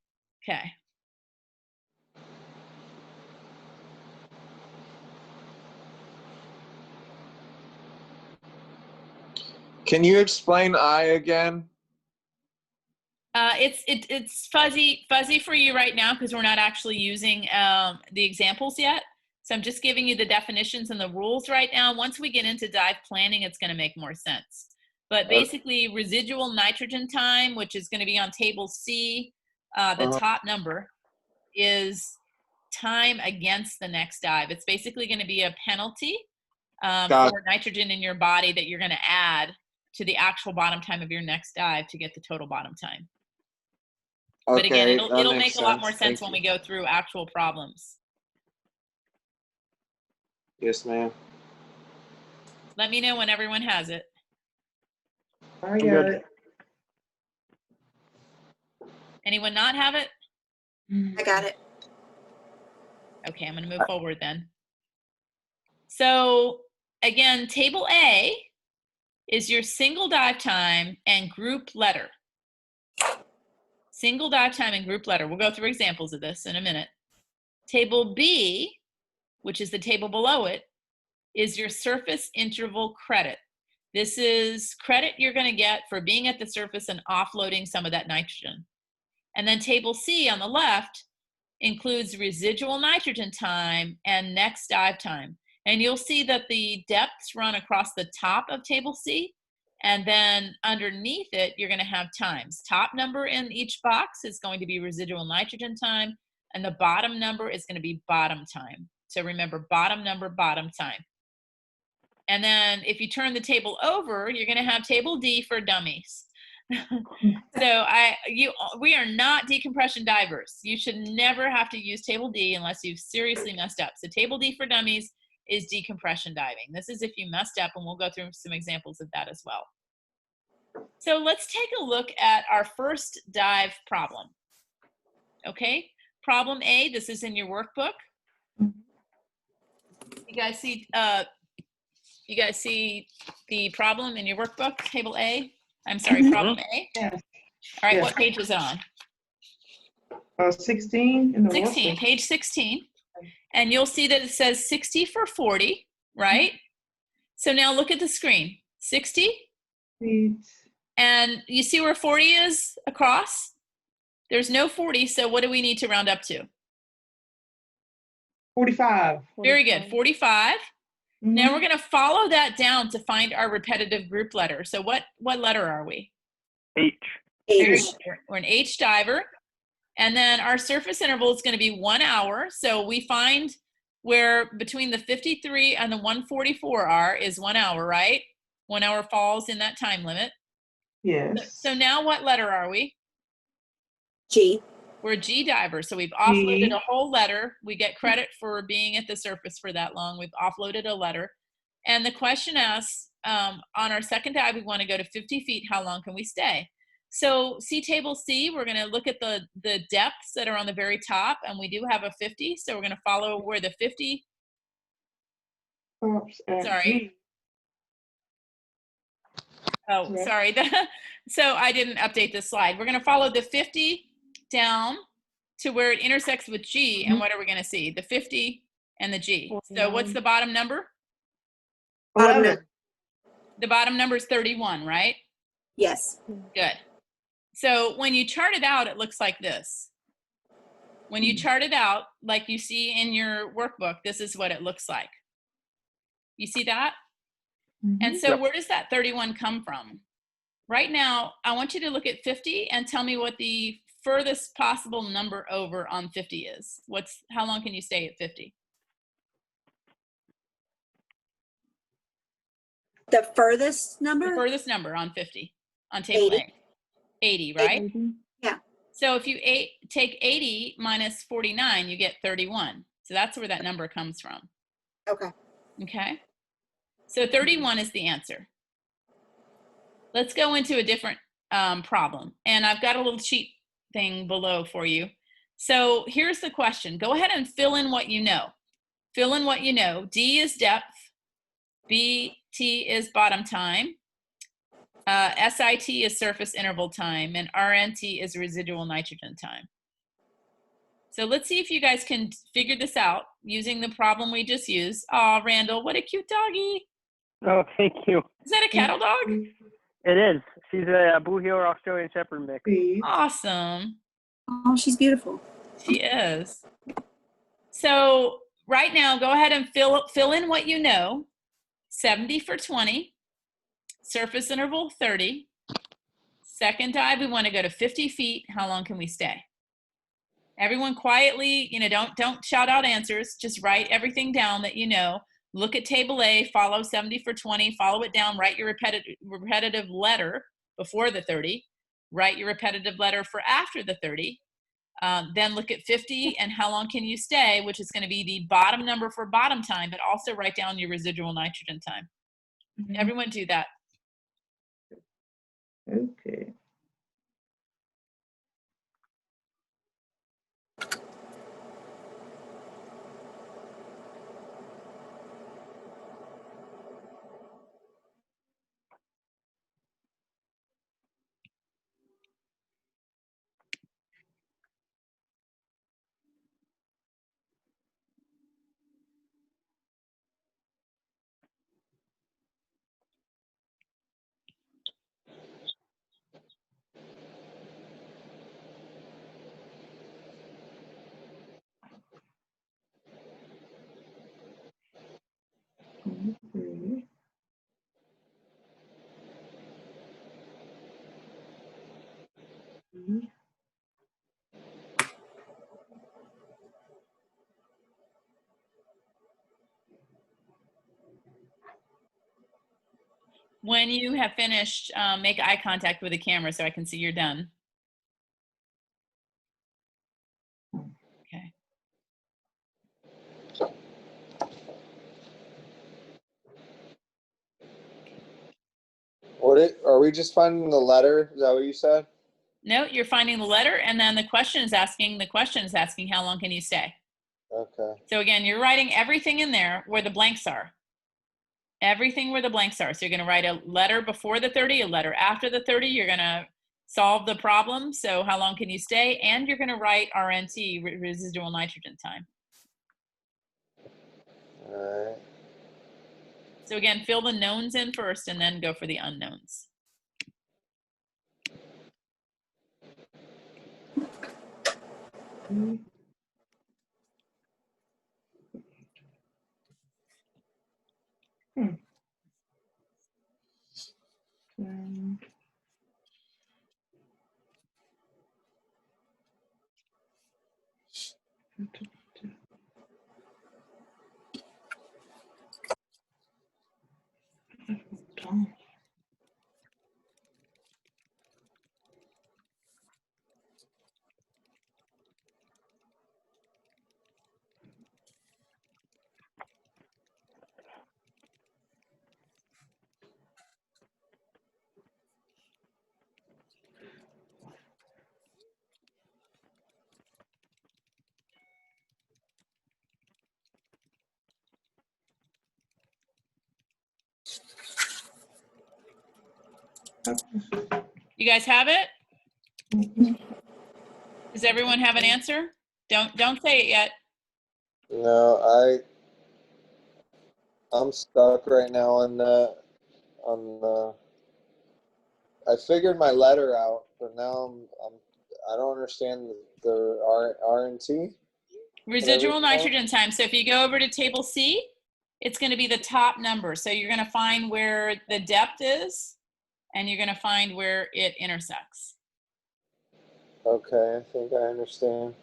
S1: Okay.
S5: Can you explain I again?
S1: It's fuzzy for you right now because we're not actually using the examples yet. So I'm just giving you the definitions and the rules right now. Once we get into dive planning, it's going to make more sense. But basically, residual nitrogen time, which is going to be on table C, the top number, is time against the next dive. It's basically going to be a penalty for nitrogen in your body that you're going to add to the actual bottom time of your next dive to get the total bottom time.
S5: Okay,
S1: but again, it'll make a lot more sense
S5: Thank
S1: when
S5: you.
S1: we go through actual problems.
S5: Yes, ma'am.
S1: Let me know when everyone has it.
S7: I got it.
S1: Anyone not have it?
S3: I got it.
S1: Okay, I'm going to move forward then. So again, table A is your single dive time and group letter. Single dive time and group letter. We'll go through examples of this in a minute. Table B, which is the table below it, is your surface interval credit. This is credit you're going to get for being at the surface and offloading some of that nitrogen. And then table C on the left includes residual nitrogen time and next dive time. And you'll see that the depths run across the top of table C And then underneath it, you're going to have times. Top number in each box is going to be residual nitrogen time, and the bottom number is going to be bottom time. So remember, bottom number, bottom time. And then if you turn the table over, you're going to have table D for dummies. So we are not decompression divers. You should never have to use table D unless you've seriously messed up. So table D for dummies is decompression diving. This is if you messed up, and we'll go through some examples of that as well. So let's take a look at our first dive problem. Okay, problem A, this is in your workbook. You guys see the problem in your workbook, table A? I'm sorry, problem A?
S7: Yes.
S1: All right,
S7: Yes.
S1: what page is it on?
S7: 16 in the
S1: 16,
S7: workbook.
S1: page 16. And you'll see that it says 60 for 40, right? So now look at the screen. 60,
S7: Feet.
S1: and you see where 40 is across? There's no 40, so what do we need to round up to?
S7: 45.
S1: Very good, 45.
S7: Mhm.
S1: Now we're going to follow that down to find our repetitive group letter. So what letter are we?
S2: H.
S1: Very
S3: H.
S1: good. We're an H diver. And then our surface interval is going to be 1 hour. So we find where between the 53 and the 144 are is 1 hour, right? 1 hour falls in that time limit.
S7: Yes.
S1: So now what letter are we?
S3: G.
S1: We're a G diver. So we've offloaded
S7: G.
S1: a whole letter. We get credit for being at the surface for that long. We've offloaded a letter. And the question asks, on our second dive, we want to go to 50 feet. How long can we stay? So see table C, we're going to look at the depths that are on the very top, and we do have a 50. So we're going to follow where the 50,
S7: Stops at
S1: sorry.
S7: G.
S1: Oh,
S7: Yeah.
S1: sorry. So I didn't update this slide. We're going to follow the 50 down to where it intersects with G, and what are we going to see? The 50 and the G. So what's the bottom number?
S7: 11.
S1: The bottom number is 31, right?
S3: Yes.
S1: Good. So when you chart it out, it looks like this. When you chart it out, like you see in your workbook, this is what it looks like. You see that? And so where does that 31 come from? Right now, I want you to look at 50 and tell me what the furthest possible number over on 50 is. How long can you stay at 50?
S3: The furthest number?
S1: The furthest number on 50, on table
S3: 80.
S1: A. 80, right?
S3: Yeah.
S1: So if you take 80 minus 49, you get 31. So that's where that number comes from.
S3: Okay.
S1: Okay? So 31 is the answer. Let's go into a different problem. And I've got a little cheat thing below for you. So here's the question. Go ahead and fill in what you know. Fill in what you know. D is depth. BT is bottom time. SIT is surface interval time. And RNT is residual nitrogen time. So let's see if you guys can figure this out using the problem we just used. Oh, Randall, what a cute doggy.
S2: Oh, thank you.
S1: Is that a cattle dog?
S2: It is. She's a Blue Heeler Australian Shepherd mix.
S7: Feet.
S1: Awesome.
S3: Oh, she's beautiful.
S1: She is. So right now, go ahead and fill in what you know. 70 for 20. Surface interval 30. Second dive, we want to go to 50 feet. How long can we stay? Everyone quietly, don't shout out answers. Just write everything down that you know. Look at table A, follow 70 for 20, follow it down, write your repetitive letter before the 30, write your repetitive letter for after the 30, then look at 50 and how long can you stay, which is going to be the bottom number for bottom time, but also write down your residual nitrogen time. Everyone do that.
S7: Okay.
S1: When you have finished, make eye contact with the camera so I can see you're done. Okay.
S5: Are we just finding the letter? Is that what you said?
S1: No, you're finding the letter, and then the question is asking how long can you stay?
S5: Okay.
S1: So again, you're writing everything in there where the blanks are. Everything where the blanks are. So you're going to write a letter before the 30, a letter after the 30. You're going to solve the problem. So how long can you stay? And you're going to write RNT, residual nitrogen time.
S5: All right.
S1: So again, fill the knowns in first and then go for the unknowns. You guys have it? Does everyone have an answer? Don't say it yet.
S5: No, I'm stuck right now on the I figured my letter out, but now I don't understand the RNT.
S1: Residual nitrogen time. So if you go over to table C, it's going to be the top number. So you're going to find where the depth is, and you're going to find where it intersects.
S5: Okay, I think I understand.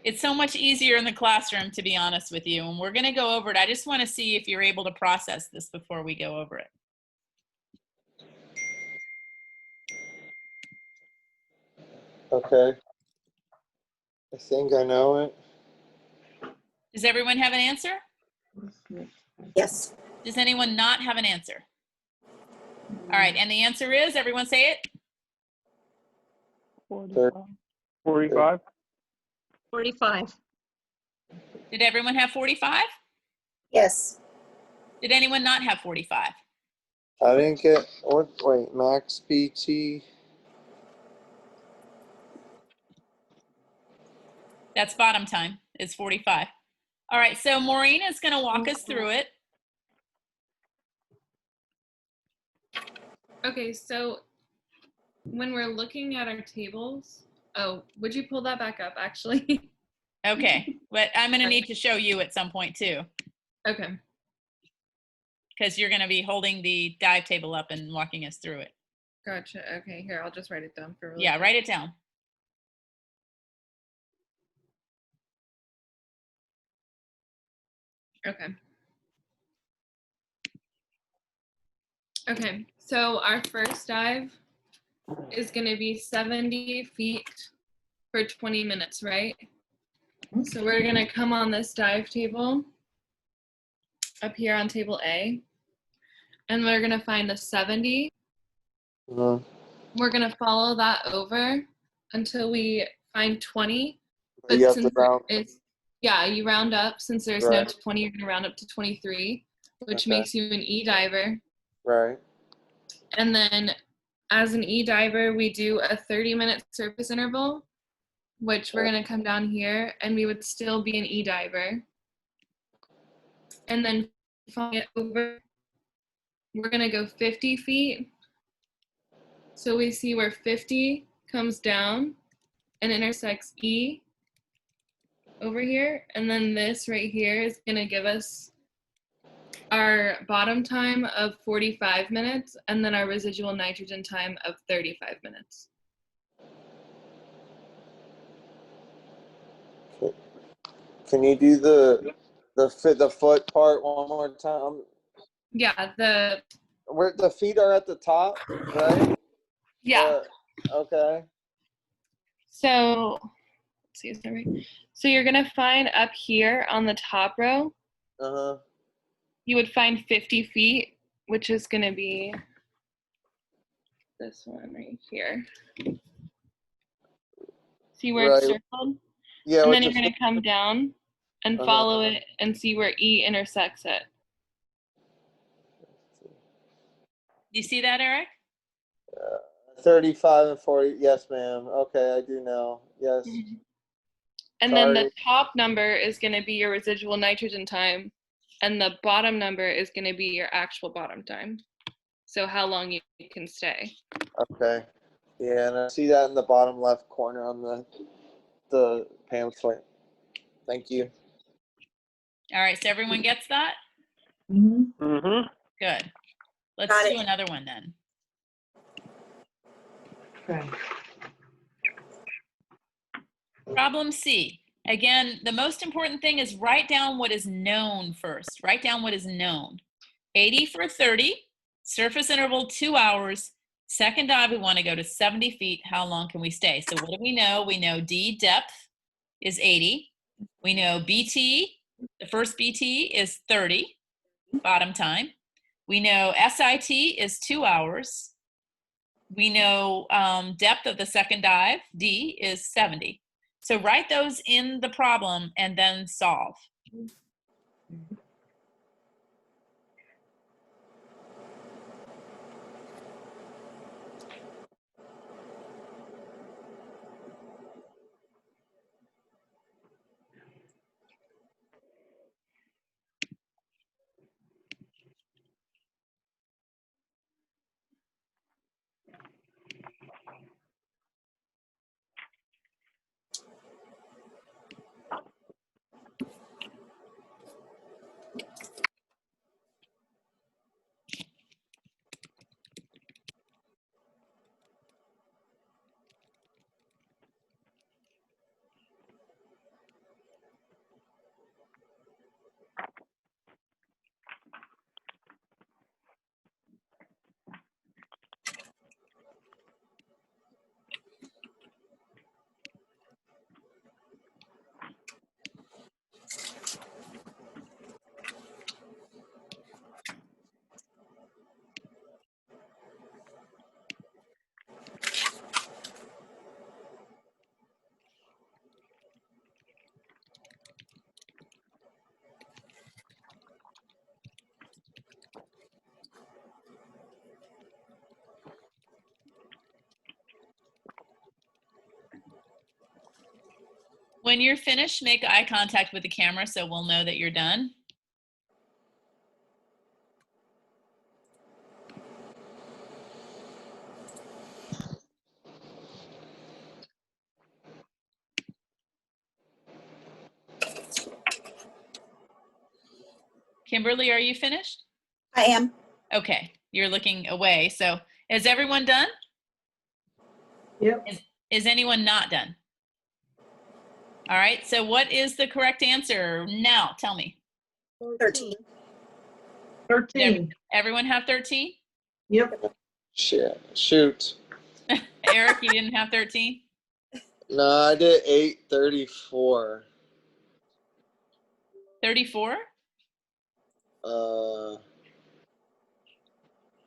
S1: It's so much easier in the classroom, to be honest with you. And we're going to go over it. I just want to see if you're able to process this before we go over it.
S5: Okay. I think I know it.
S1: Does everyone have an answer?
S3: Yes.
S1: Does anyone not have an answer? All right, and the answer is, everyone say it.
S2: 45.
S4: 45.
S1: Did everyone have 45?
S3: Yes.
S1: Did anyone not have 45?
S5: I didn't get wait, max PT.
S1: That's bottom time, is 45. All right, so Maureen is going to walk us through it.
S8: Okay, so when we're looking at our tables, oh, would you pull that back up actually?
S1: Okay, but I'm going to need to show you at some point too,
S8: Okay.
S1: because you're going to be holding the dive table up and walking us through it.
S8: Gotcha. Okay, here, I'll just write it down for really
S1: Yeah,
S8: quick.
S1: write it down.
S8: Okay. Okay, so our first dive is going to be 70 feet for 20 minutes, right? So we're going to come on this dive table up here on table A, and we're going to find the 70. We're going to follow that over until we find 20. But
S5: You have
S8: since
S5: to round.
S8: yeah, you round up. Since there's no 20, you're going to round up to 23, which makes you an E diver.
S5: Right.
S8: And then as an E diver, we do a 30-minute surface interval, which we're going to come down here, and we would still be an E diver. And then following it over, we're going to go 50 feet. So we see where 50 comes down and intersects E over here. And then this right here is going to give us our bottom time of 45 minutes and then our residual nitrogen time of 35 minutes.
S5: Can you do the foot part one more time?
S8: Yeah,
S5: Where the feet are at the top, right?
S8: yeah.
S5: Okay.
S8: So let's see, is that right? So you're gonna find up here on the top row,
S5: Uh-huh.
S8: you would find 50 feet, which is gonna be this one right here. See where it's
S5: Right.
S8: circled?
S5: Yeah.
S8: And
S5: with
S8: then you're
S5: the
S8: gonna come down and follow it and see where E intersects it.
S1: You see that, Eric?
S5: 35 and 40. Yes, ma'am. Okay, I do know. Yes.
S8: And then the
S5: Sorry.
S8: top number is gonna be your residual nitrogen time, and the bottom number is gonna be your actual bottom time. So how long you can stay.
S5: Okay. Yeah, and I see that in the bottom left corner on the pamphlet. Thank you.
S1: All right, so everyone gets that?
S7: Mm-hmm.
S2: Mm-hmm.
S1: Good. Let's
S3: Got
S1: do
S3: it.
S1: another one then.
S7: Okay.
S1: Problem C. Again, the most important thing is write down what is known first. Write down what is known. 80 for 30, surface interval 2 hours. Second dive, we want to go to 70 feet. How long can we stay? So what do we know? We know D, depth, is 80. We know BT, the first BT is 30, bottom time. We know SIT is 2 hours. We know depth of the second dive, D, is 70. So write those in the problem and then solve. When you're finished, make eye contact with the camera so we'll know that you're done. Kimberly, are you finished?
S3: I am.
S1: Okay, you're looking away. So is everyone done?
S7: Yep.
S1: Is anyone not done? All right, so what is the correct answer now? Tell me.
S3: 13.
S7: 13.
S1: Everyone have 13?
S7: Yep.
S5: Shit. Shoot.
S1: Eric, you didn't have 13?
S5: No, I did 8:34.
S1: 34?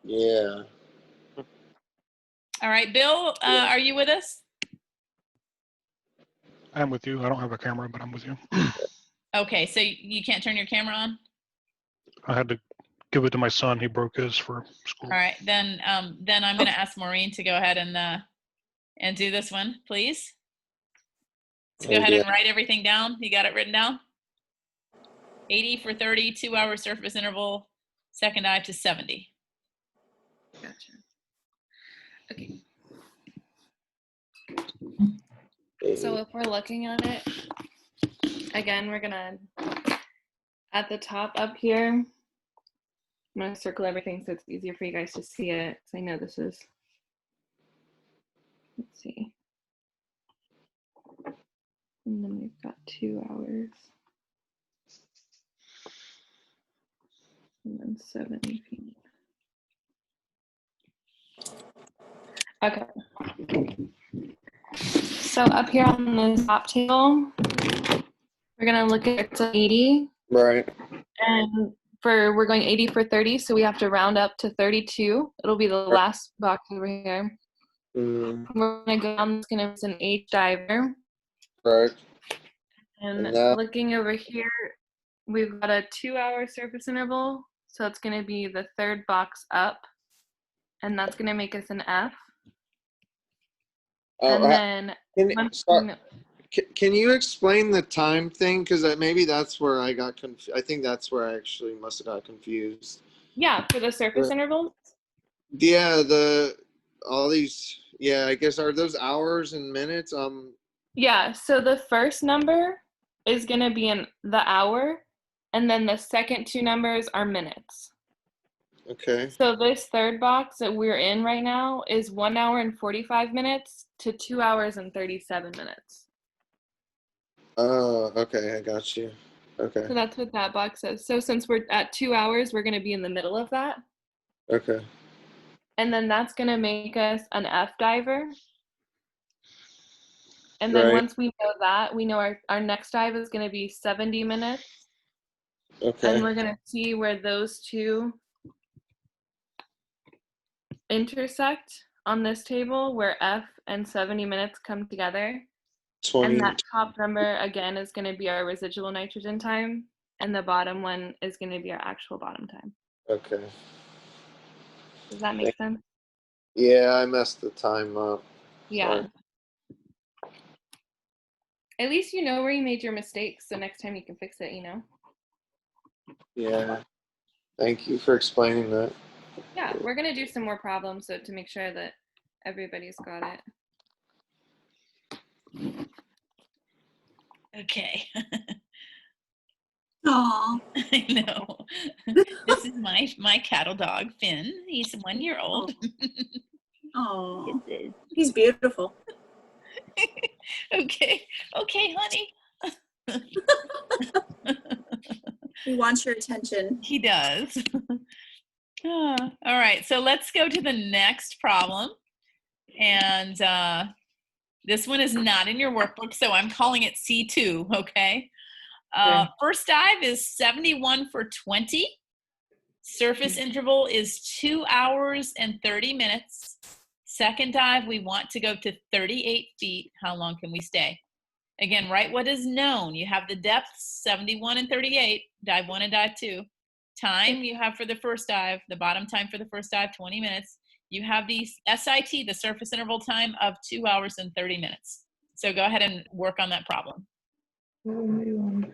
S5: Yeah.
S1: All right, Bill, are you with us?
S9: I'm with you. I don't have a camera, but I'm with you.
S1: Okay, so you can't turn your camera on?
S9: I had to give it to my son. He broke his for school.
S1: All right, then I'm going to ask Maureen to go ahead and do this one, please. So go ahead and write everything down. You got it written down? 80 for 30, 2 hour surface interval, second dive to 70.
S8: Gotcha. Okay. So if we're looking at it, again, we're gonna, at the top up here, I'm gonna circle everything so it's easier for you guys to see it, because I know this is, let's see. And then we've got 2 hours. And then 70 feet. Okay. So up here on the top table, we're gonna look at 80.
S5: Right.
S8: And we're going 80 for 30, so we have to round up to 32. It'll be the last box over here.
S5: Mm,
S8: We're gonna go down, it's gonna be an H diver.
S5: right.
S8: And
S5: now,
S8: looking over here, we've got a 2-hour surface interval. So it's gonna be the third box up, and that's gonna make us an F. And then
S5: can you explain the time thing? Because maybe that's where I got confused. I think that's where I actually must have got confused.
S8: yeah, for the surface intervals.
S5: Yeah, all these. Yeah, I guess are those hours and minutes?
S8: Yeah, so the first number is going to be in the hour, and then the second two numbers are minutes.
S5: Okay.
S8: So this third box that we're in right now is 1 hour and 45 minutes to 2 hours and 37 minutes.
S5: Oh, okay, I got you. Okay.
S8: So that's what that box says. So since we're at 2 hours, we're going to be in the middle of that.
S5: Okay.
S8: And then that's going to make us an F diver. And then once we know that, we know our next dive is going to be 70 minutes.
S5: Okay.
S8: And we're going to see where those two intersect on this table, where F and 70 minutes come together.
S5: 20.
S8: And that top number, again, is going to be our residual nitrogen time. And the bottom one is going to be our actual bottom time.
S5: Okay.
S8: Does that make sense?
S5: Yeah, I messed the time up.
S8: Yeah.
S5: Sorry.
S8: At least you know where you made your mistakes, so next time you can fix it, you know?
S5: Yeah. Thank you for explaining that.
S8: Yeah, we're going to do some more problems so to make sure that everybody's got it.
S1: Okay.
S3: Aw.
S1: I know. This is my cattle dog, Finn. He's 1 year old.
S3: Oh, he's beautiful.
S1: Okay. Okay, honey.
S3: He wants your attention.
S1: He does. All right, so let's go to the next problem. And this one is not in your workbook, so I'm calling it C2, okay? First dive is 71 for 20. Surface interval is 2 hours and 30 minutes. Second dive, we want to go to 38 feet. How long can we stay? Again, write what is known. You have the depths, 71 and 38, dive 1 and dive 2. Time you have for the first dive, the bottom time for the first dive, 20 minutes. You have the SIT, the surface interval time of 2 hours and 30 minutes. So go ahead and work on that problem.
S7: Well.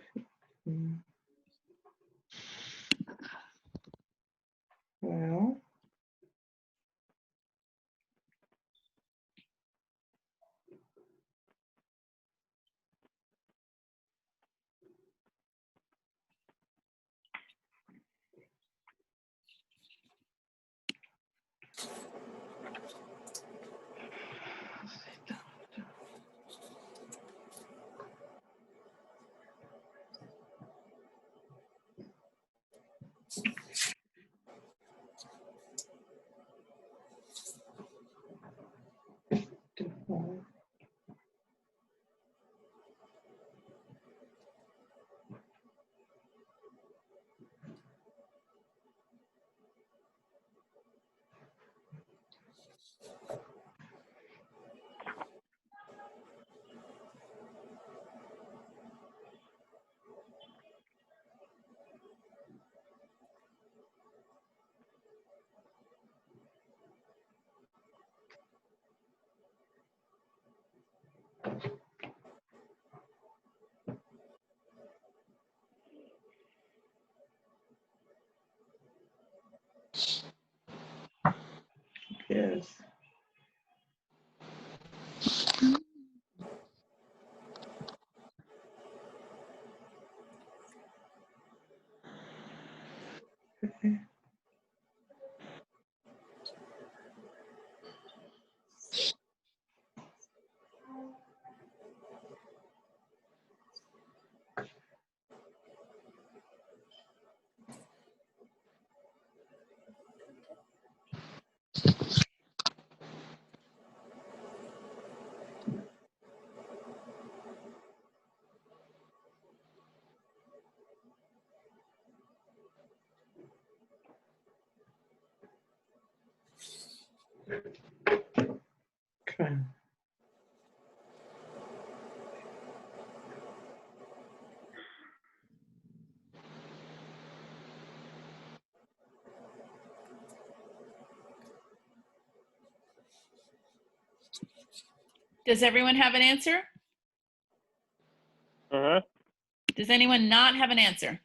S7: Yes. Okay. Okay.
S1: Does everyone have an answer?
S2: Uh-huh.
S1: Does anyone not have an answer?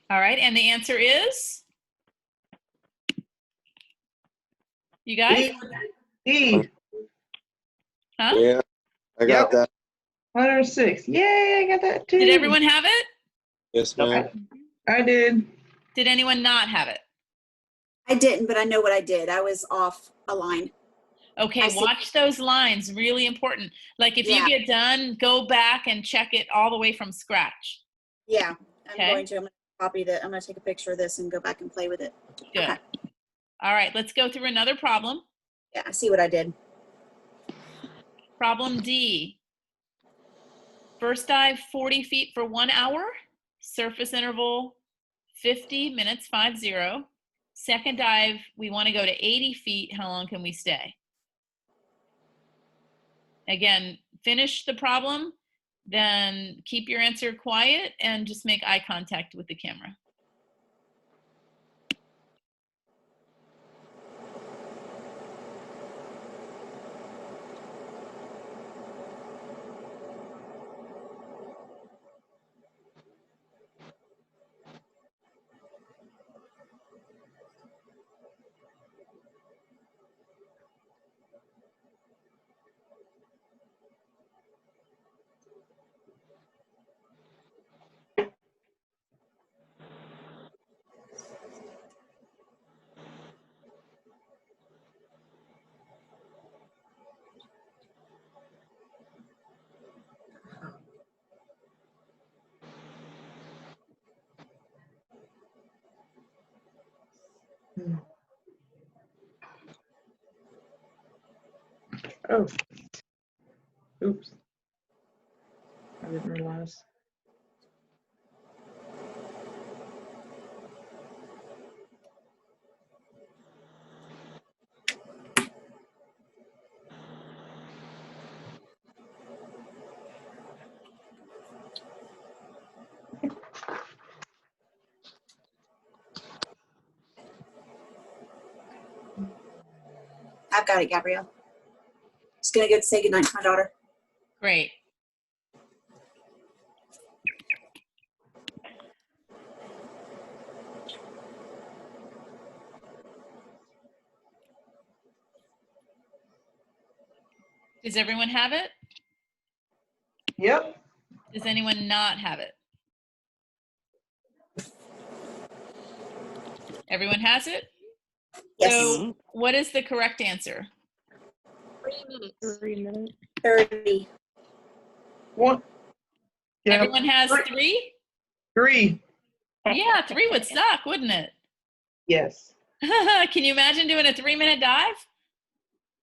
S1: All right, and the answer is? You guys?
S7: E.
S1: Huh?
S5: Yeah, I got
S7: Yep.
S5: that.
S7: 106. Yay, I got that too.
S1: Did everyone have it?
S5: Yes, ma'am.
S7: I did.
S1: Did anyone not have it?
S3: I didn't, but I know what I did. I was off a line.
S1: Okay,
S3: I see.
S1: watch those lines, really important. Like if you
S3: Yeah.
S1: get done, go back and check it all the way from scratch.
S3: Yeah, I'm
S1: Okay.
S3: going to. I'm going to copy that. I'm going to take a picture of this and go back and play with it.
S1: Good.
S3: Okay.
S1: All right, let's go through another problem.
S3: Yeah, I see what I did.
S1: Problem D. First dive 40 feet for 1 hour. Surface interval 50 minutes, 50. Second dive, we want to go to 80 feet. How long can we stay? Again, finish the problem, then keep your answer quiet and just make eye contact with the camera.
S7: Oh. Oops. I didn't realize.
S3: I've got it, Gabrielle. Just going to go say goodnight to my daughter.
S1: Great. Does everyone have it?
S7: Yep.
S1: Does anyone not have it? Everyone has it?
S3: Yes.
S1: So what is the correct answer?
S4: 3 minutes.
S6: 3 minutes.
S3: 30.
S7: One. Yeah.
S1: Everyone has 3?
S7: 3.
S1: Yeah, 3 would suck, wouldn't it?
S7: Yes.
S1: Can you imagine doing a 3-minute dive?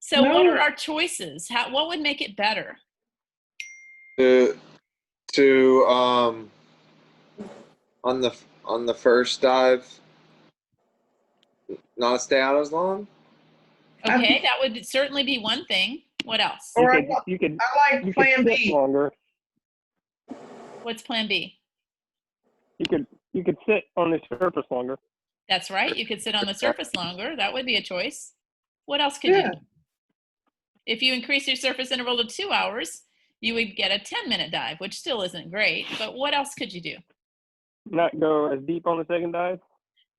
S1: So what
S7: No.
S1: are our choices? What would make it better?
S5: To on the first dive, not stay out as long.
S1: Okay, that would certainly be one thing. What else?
S7: Or
S2: You could
S7: I like plan
S2: sit
S7: B.
S2: longer.
S1: What's plan B?
S2: You could sit on the surface longer.
S1: That's right. You could sit on the surface longer. That would be a choice. What else could you do? If you increase your surface interval to 2 hours, you would get a 10-minute dive, which still isn't great. But what else could you do?
S2: Not go as deep on the second dive.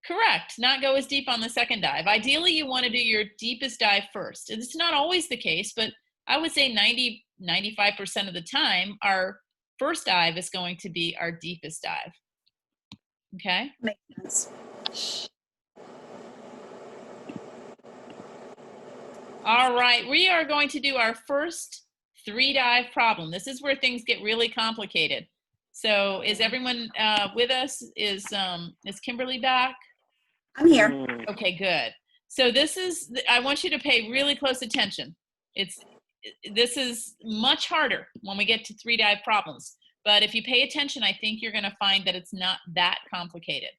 S1: Correct. Not go as deep on the second dive. Ideally, you want to do your deepest dive first. It's not always the case, but I would say 95% of the time, our first dive is going to be our deepest dive. Okay?
S3: Makes sense.
S1: All right, we are going to do our first 3-dive problem. This is where things get really complicated. So is everyone with us? Is Kimberly back?
S3: I'm here.
S1: Okay, good. So this is, I want you to pay really close attention. This is much harder when we get to 3-dive problems. But if you pay attention, I think you're going to find that it's not that complicated.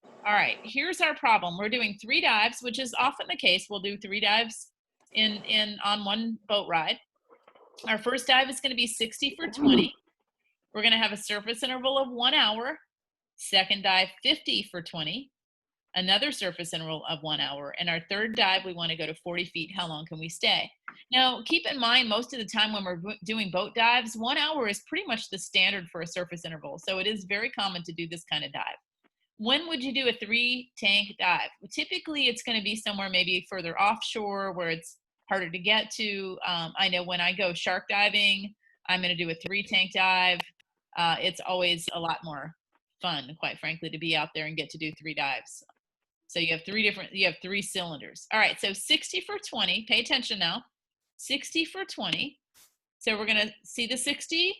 S1: All right, here's our problem. We're doing 3 dives, which is often the case. We'll do 3 dives on one boat ride. Our first dive is going to be 60 for 20. We're going to have a surface interval of 1 hour. Second dive, 50 for 20. Another surface interval of 1 hour. And our third dive, we want to go to 40 feet. How long can we stay? Now, keep in mind, most of the time when we're doing boat dives, 1 hour is pretty much the standard for a surface interval. So it is very common to do this kind of dive. When would you do a 3-tank dive? Well, typically, it's going to be somewhere maybe further offshore where it's harder to get to. I know when I go shark diving, I'm going to do a 3-tank dive. It's always a lot more fun, quite frankly, to be out there and get to do 3 dives. So you have 3 cylinders. All right, so 60 for 20. Pay attention now. 60 for 20. So we're going to see the 60.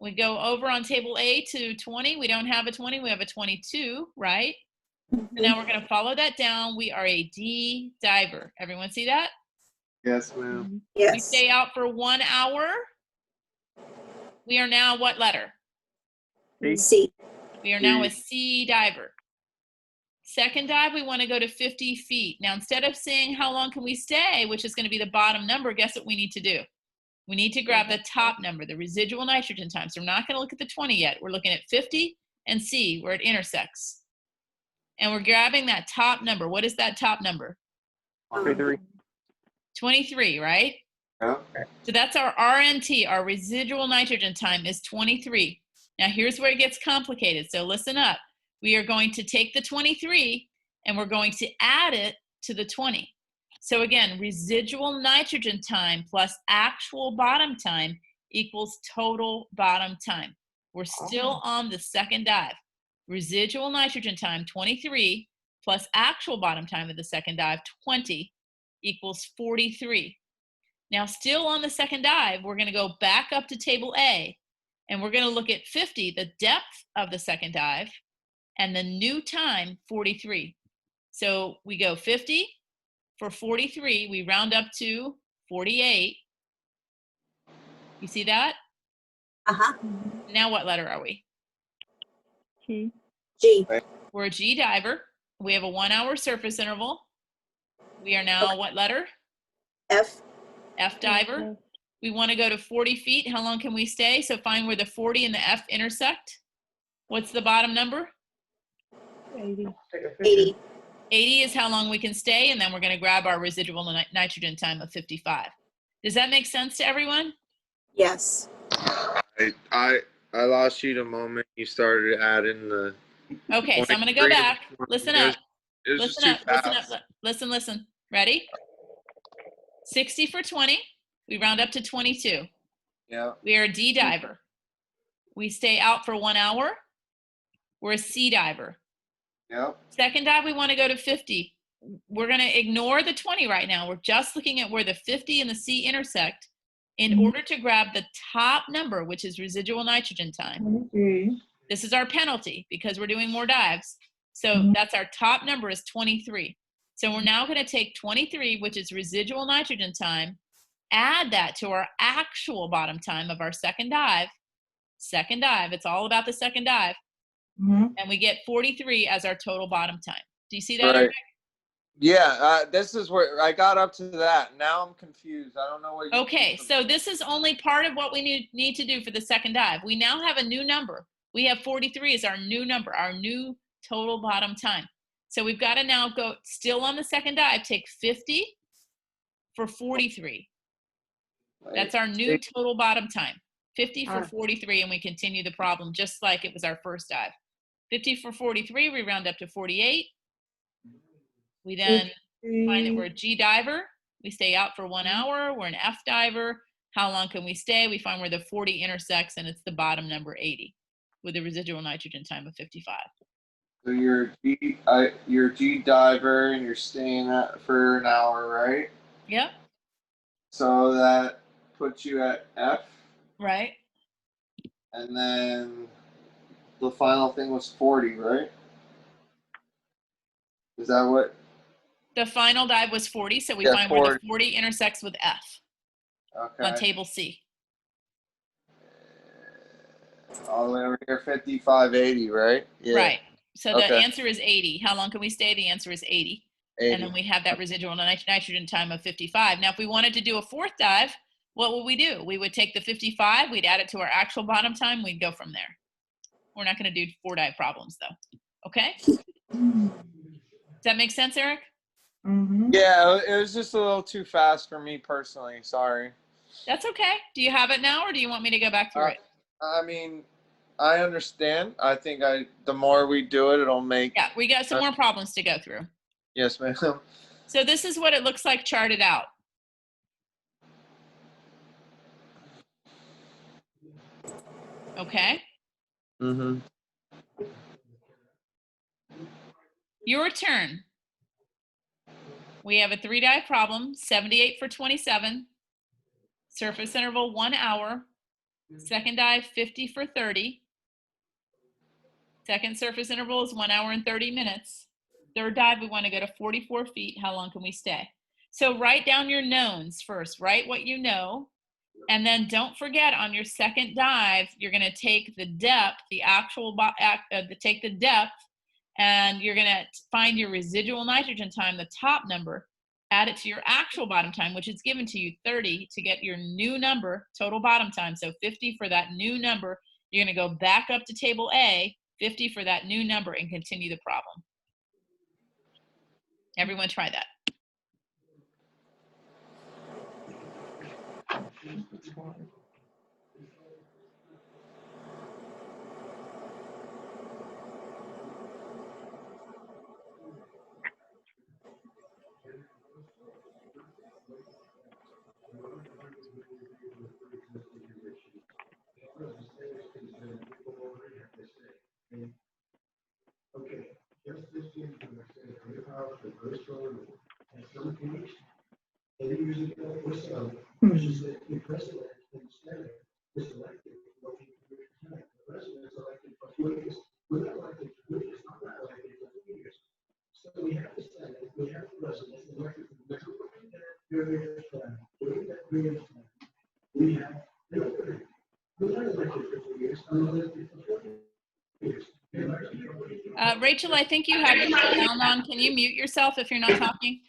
S1: We go over on table A to 20. We don't have a 20. We have a 22, right? So now we're going to follow that down. We are a D diver. Everyone see that?
S5: Yes, ma'am.
S3: Yes.
S1: We stay out for 1 hour. We are now what letter?
S3: C.
S1: We are now a C diver. Second dive, we want to go to 50 feet. Now, instead of saying how long can we stay, which is going to be the bottom number, guess what we need to do? We need to grab the top number, the residual nitrogen time. So we're not going to look at the 20 yet. We're looking at 50 and C, where it intersects. And we're grabbing that top number. What is that top number?
S2: 23.
S1: 23, right?
S5: Yeah.
S1: So that's our RNT, our residual nitrogen time is 23. Now here's where it gets complicated. So listen up. We are going to take the 23 and we're going to add it to the 20. So again, residual nitrogen time plus actual bottom time equals total bottom time. We're still on the second dive. Residual nitrogen time, 23, plus actual bottom time of the second dive, 20, equals 43. Now, still on the second dive, we're going to go back up to table A, and we're going to look at 50, the depth of the second dive, and the new time, 43. So we go 50 for 43. We round up to 48. You see that?
S3: Uh-huh.
S1: Now what letter are we?
S6: G.
S3: G.
S1: We're a G diver. We have a 1 hour surface interval. We are now what letter?
S3: F.
S1: F diver. We want to go to 40 feet. How long can we stay? So find where the 40 and the F intersect. What's the bottom number?
S6: 80.
S3: 80.
S1: 80 is how long we can stay, and then we're going to grab our residual nitrogen time of 55. Does that make sense to everyone?
S3: Yes.
S5: I lost you the moment you started adding the.
S1: Okay, so I'm going to go back. Listen up.
S5: It was
S1: Listen
S5: just
S1: up.
S5: too
S1: Listen
S5: fast.
S1: up. Listen. Ready? 60 for 20. We round up to 22.
S5: Yeah.
S1: We are a D diver. We stay out for 1 hour. We're a C diver.
S5: Yep.
S1: Second dive, we want to go to 50. We're going to ignore the 20 right now. We're just looking at where the 50 and the C intersect in order to grab the top number, which is residual nitrogen time. This is our penalty because we're doing more dives. So that's our top number is 23. So we're now going to take 23, which is residual nitrogen time, add that to our actual bottom time of our second dive. Second dive, it's all about the second dive. And we get 43 as our total bottom time. Do you see that,
S5: Right.
S1: Eric?
S5: Yeah, this is where I got up to that. Now I'm confused. I don't know what you
S1: Okay, so this is only part of what we need to do for the second dive. We now have a new number. We have 43 as our new number, our new total bottom time. So we've got to now go, still on the second dive, take 50 for 43. That's our new total bottom time. 50 for 43, and we continue the problem just like it was our first dive. 50 for 43, we round up to 48. We then find that we're a G diver. We stay out for 1 hour. We're an F diver. How long can we stay? We find where the 40 intersects, and it's the bottom number, 80, with a residual nitrogen time of 55.
S5: So you're a G diver, and you're staying at for an hour, right?
S1: Yep.
S5: So that puts you at F.
S1: Right.
S5: And then the final thing was 40, right? Is that what?
S1: The final dive was 40, so we
S5: Yeah,
S1: find where the 40 intersects with F on table C.
S5: All the way over here, 5580, right? Yeah.
S1: Right. So the
S5: Okay.
S1: answer is 80. How long can we stay? The answer is 80. And
S5: 80.
S1: then we have that residual nitrogen time of 55. Now, if we wanted to do a fourth dive, what would we do? We would take the 55, we'd add it to our actual bottom time, we'd go from there. We're not going to do 4 dive problems though. Okay? Does that make sense, Eric?
S10: Yeah, it was just a little too fast for me personally. Sorry.
S1: That's okay. Do you have it now, or do you want me to go back through it?
S5: I mean, I understand. I think the more we do it, it'll make.
S1: Yeah, we got some more problems to go through.
S5: Yes, ma'am.
S1: So this is what it looks like charted out. Okay.
S5: Mm-hmm.
S1: Your turn. We have a 3 dive problem, 78 for 27. Surface interval 1 hour. Second dive 50 for 30. Second surface interval is 1 hour and 30 minutes. Third dive, we want to go to 44 feet. How long can we stay? So write down your knowns first. Write what you know. And then don't forget, on your second dive, you're going to take the depth, take the depth, and you're going to find your residual nitrogen time, the top number, add it to your actual bottom time, which is given to you 30 to get your new number, total bottom time. So 50 for that new number. You're going to go back up to table A, 50 for that new number, and continue the problem. Everyone try that. Rachel, I think you have the sound on. Can you mute yourself if you're not talking?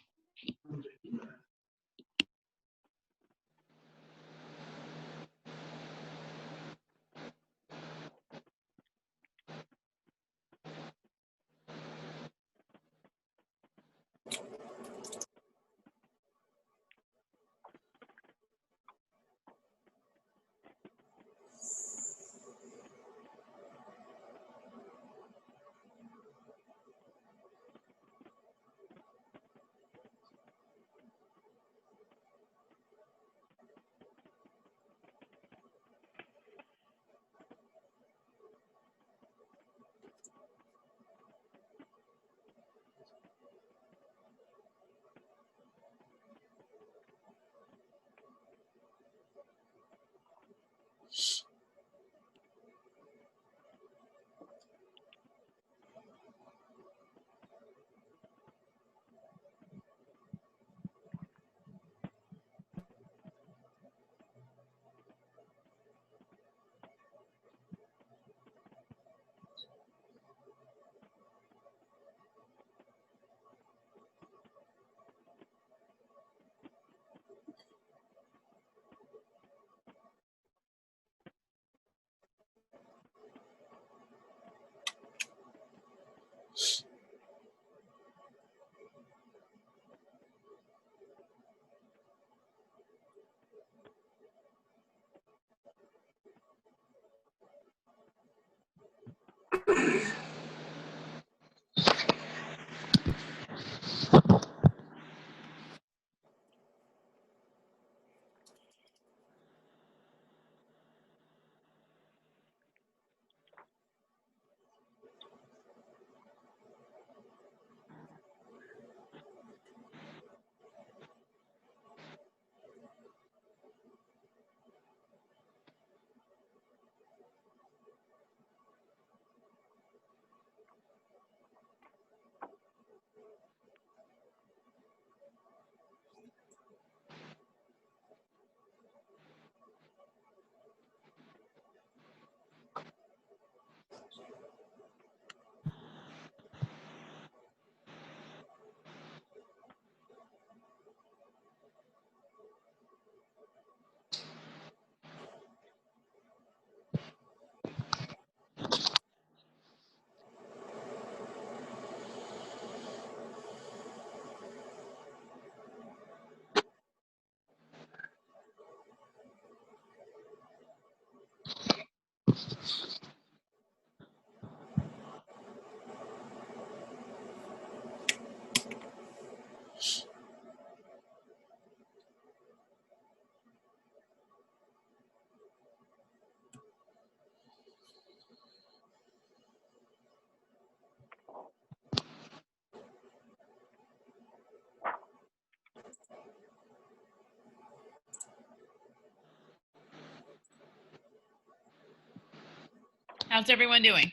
S1: How's everyone doing?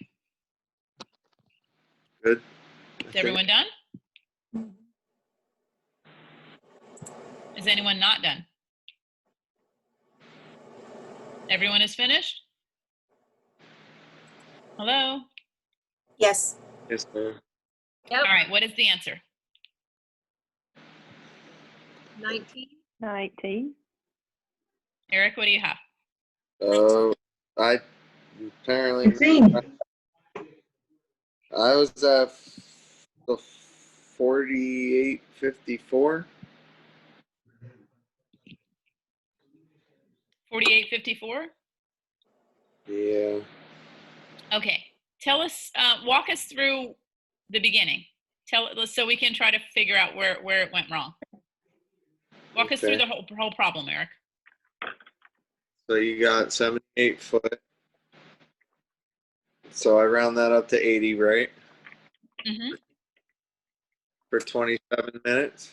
S5: Good.
S1: Is everyone done? Is anyone not done? Everyone is finished? Hello?
S3: Yes.
S5: Yes, sir.
S4: Yep,
S1: All right, what is the answer?
S4: 19.
S6: 19.
S1: Eric, what do you have?
S5: I apparently
S7: 18.
S5: I was at the 48:54.
S1: 48:54?
S5: Yeah.
S1: Okay, tell us, walk us through the beginning. So we can try to figure out where it went wrong. Walk us through
S5: Okay.
S1: the whole problem, Eric.
S5: So you got 78 foot. So I round that up to 80, right?
S1: Mm-hmm.
S5: For 27 minutes.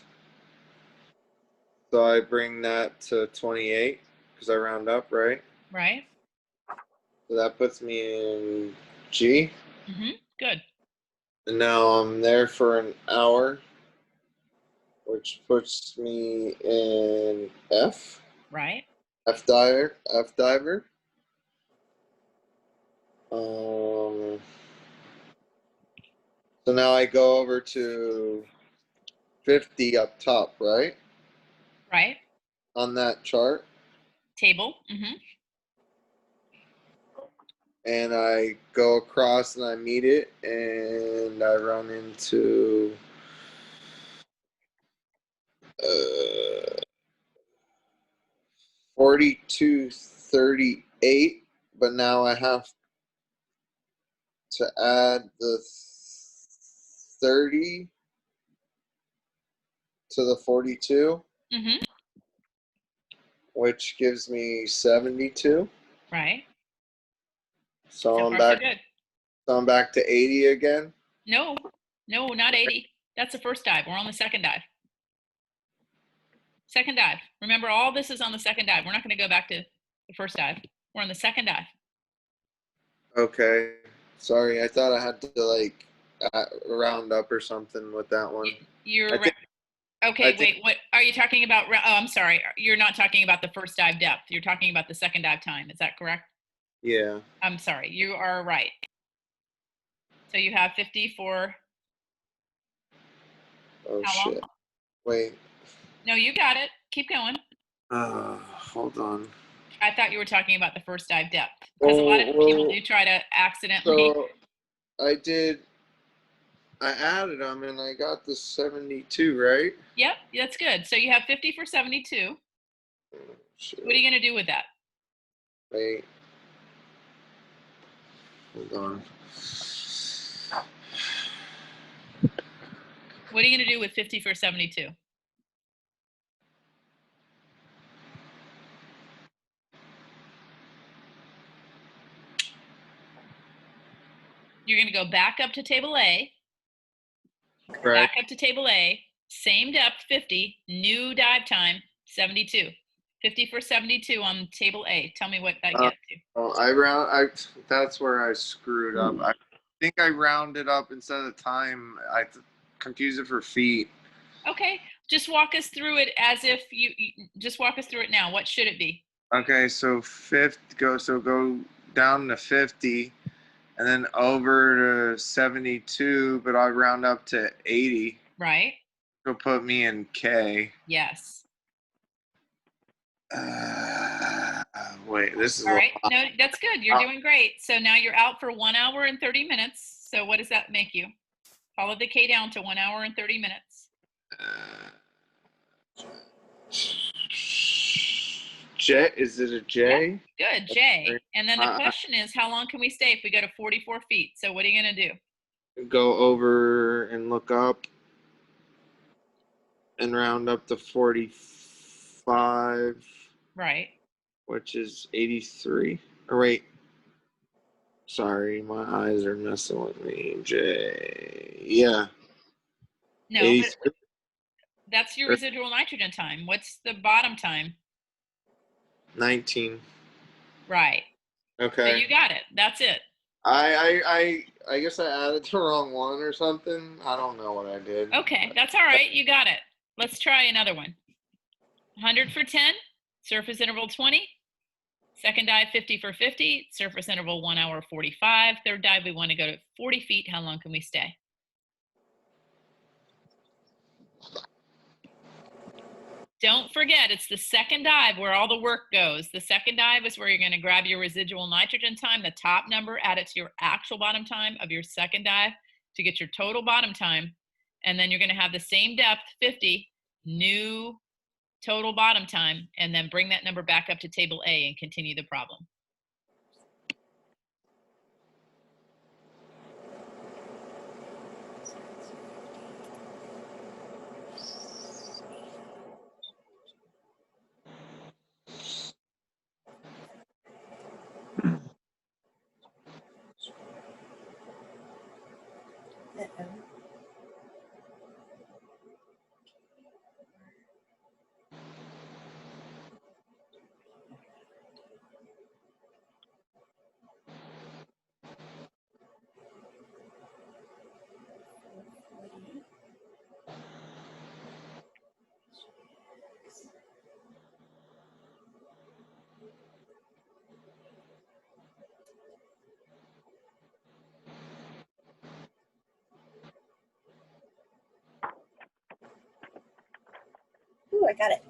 S5: So I bring that to 28 because I round up, right?
S1: Right?
S5: So that puts me in G.
S1: Mm-hmm. Good.
S5: And now I'm there for an hour, which puts me in F.
S1: Right?
S5: F diver. So now I go over to 50 up top, right?
S1: Right?
S5: On that chart.
S1: Table. Mm-hmm.
S5: And I go across and I meet it and I run into 42:38, but now I have to add the 30 to the 42,
S1: Mm-hmm.
S5: which gives me 72.
S1: Right.
S5: So
S1: So
S5: I'm
S1: far,
S5: back.
S1: so good.
S5: So I'm back to 80 again.
S1: No, not 80. That's the first dive. We're on the second dive. Second dive. Remember, all this is on the second dive. We're not going to go back to the first dive. We're on the second dive.
S5: Okay. Sorry, I thought I had to like round up or something with that one.
S1: You're
S5: I think-
S1: okay.
S5: I think-
S1: Wait, what are you talking about? Oh, I'm sorry. You're not talking about the first dive depth. You're talking about the second dive time. Is that correct?
S5: Yeah.
S1: I'm sorry. You are right. So you have 54.
S5: Oh
S1: How long?
S5: shit. Wait.
S1: No, you got it. Keep going.
S5: Hold on.
S1: I thought you were talking about the first dive depth because a lot of people do try to accidentally.
S5: So I added them and I got the 72, right?
S1: Yep, that's good. So you have 50 for 72.
S5: Shit.
S1: What are you going to do with that?
S5: Wait. Hold on.
S1: What are you going to do with 50 for 72? You're going to go back up to table A.
S5: Right.
S1: Back up to table A. Same depth, 50. New dive time, 72. 50 for 72 on table A. Tell me what that gets you.
S5: Oh, that's where I screwed up. I think I rounded up instead of time. I confused it for feet.
S1: Okay, just walk us through it as if you just walk us through it now. What should it be?
S5: Okay, so go down to 50 and then over to 72, but I'll round up to 80.
S1: Right?
S5: It'll put me in K.
S1: Yes.
S5: Wait, this is
S1: All
S5: a
S1: right.
S5: lot.
S1: No, that's good. You're doing great. So now you're out for 1 hour and 30 minutes. So what does that make you? Follow the K down to 1 hour and 30 minutes.
S5: J, is it a J?
S1: Good, J. And then the question is, how long can we stay if we go to 44 feet? So what are you going to do?
S5: Go over and look up and round up to 45.
S1: Right.
S5: Which is 83. Or wait. Sorry, my eyes are messing with me. J. Yeah.
S1: No,
S5: 83.
S1: but that's your residual nitrogen time. What's the bottom time?
S5: 19.
S1: Right.
S5: Okay.
S1: So you got it. That's it.
S5: I guess I added the wrong one or something. I don't know what I did.
S1: Okay, that's all right. You got it. Let's try another one. 100 for 10, surface interval 20. Second dive, 50 for 50, surface interval 1 hour 45. Third dive, we want to go to 40 feet. How long can we stay? Don't forget, it's the second dive where all the work goes. The second dive is where you're going to grab your residual nitrogen time, the top number, add it to your actual bottom time of your second dive to get your total bottom time. And then you're going to have the same depth, 50, new total bottom time, and then bring that number back up to table A and continue the problem.
S3: Ooh, I got it.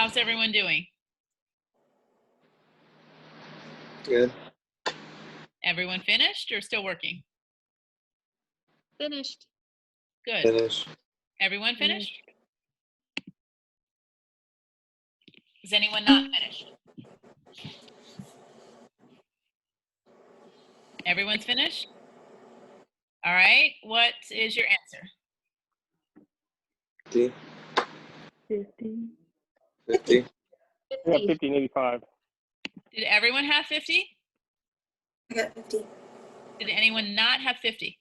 S1: How's everyone doing?
S5: Good.
S1: Everyone finished or still working?
S4: Finished.
S1: Good.
S5: Finish.
S1: Everyone finished? Is anyone not finished? Everyone's finished? All right. What is your answer?
S5: 50.
S6: 50.
S5: 50.
S2: I got 50 and 85.
S1: Did everyone have 50?
S3: I got 50.
S1: Did anyone not have 50?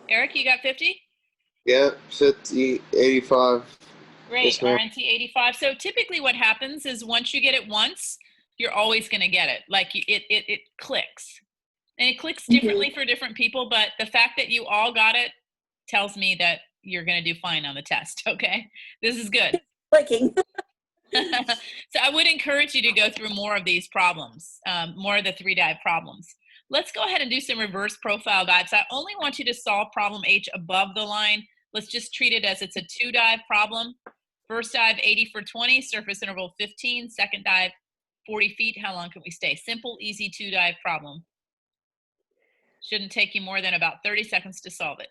S1: Eric, you got 50?
S5: Yeah, 50, 85.
S1: Great,
S5: Yes, ma'am.
S1: RNT 85. So typically what happens is once you get it once, you're always going to get it. Like it clicks. And it clicks differently for different people, but the fact that you all got it tells me that you're going to do fine on the test, okay? This is good.
S3: Clicking.
S1: So I would encourage you to go through more of these problems, more of the 3-dive problems. Let's go ahead and do some reverse profile dives. I only want you to solve problem H above the line. Let's just treat it as it's a 2-dive problem. First dive, 80 for 20, surface interval 15. Second dive, 40 feet. How long can we stay? Simple, easy 2-dive problem. Shouldn't take you more than about 30 seconds to solve it.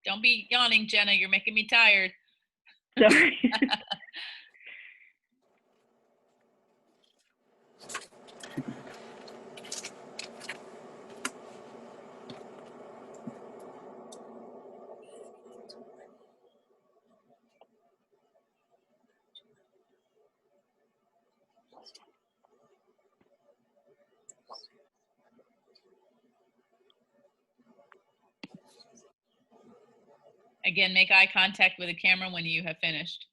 S1: Don't be yawning, Jenna. You're making me tired.
S6: Sorry.
S1: Again, make eye contact with the camera when you have finished.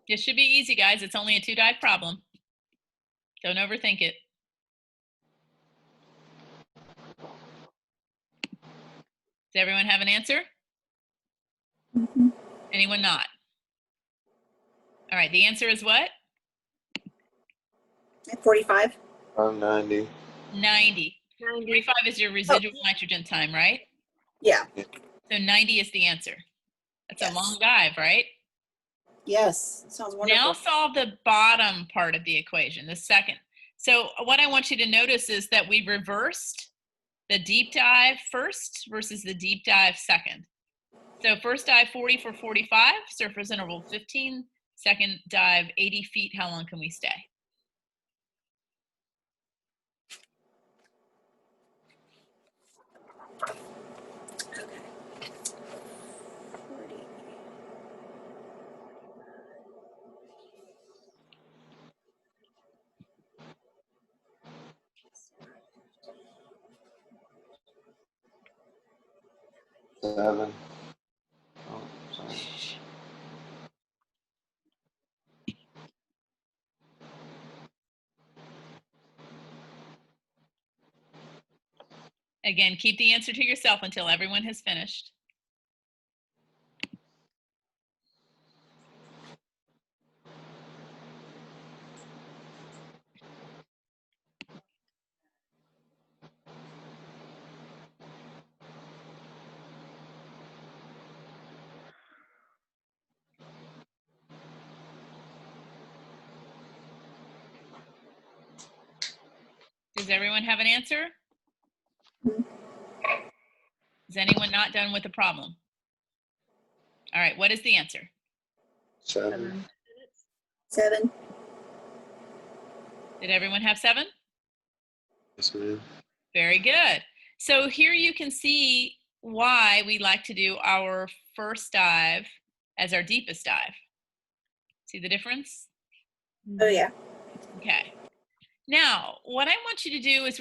S1: This should be easy, guys. It's only a 2-dive problem. Don't overthink it. Does everyone have an answer?
S3: Mhm.
S1: Anyone not? All right, the answer is what?
S3: 45.
S5: 90.
S1: 90. 45 is your residual nitrogen time, right?
S3: Yeah.
S1: So 90 is the answer. That's
S3: Yes.
S1: a long dive, right?
S3: Yes. Sounds wonderful.
S1: Now solve the bottom part of the equation, the second. So what I want you to notice is that we reversed the deep dive first versus the deep dive second. So first dive 40 for 45, surface interval 15. Second dive 80 feet. How long can we stay?
S3: Okay. 40.
S5: Seven. Oh, sorry.
S1: Again, keep the answer to yourself until everyone has finished. Does everyone have an answer? Is anyone not done with the problem? All right, what is the answer?
S5: 7.
S3: 7.
S1: Did everyone have 7?
S5: Yes, ma'am.
S1: Very good. So here you can see why we like to do our first dive as our deepest dive. See the difference?
S3: Oh, yeah.
S1: Okay. Now, what I want you to do is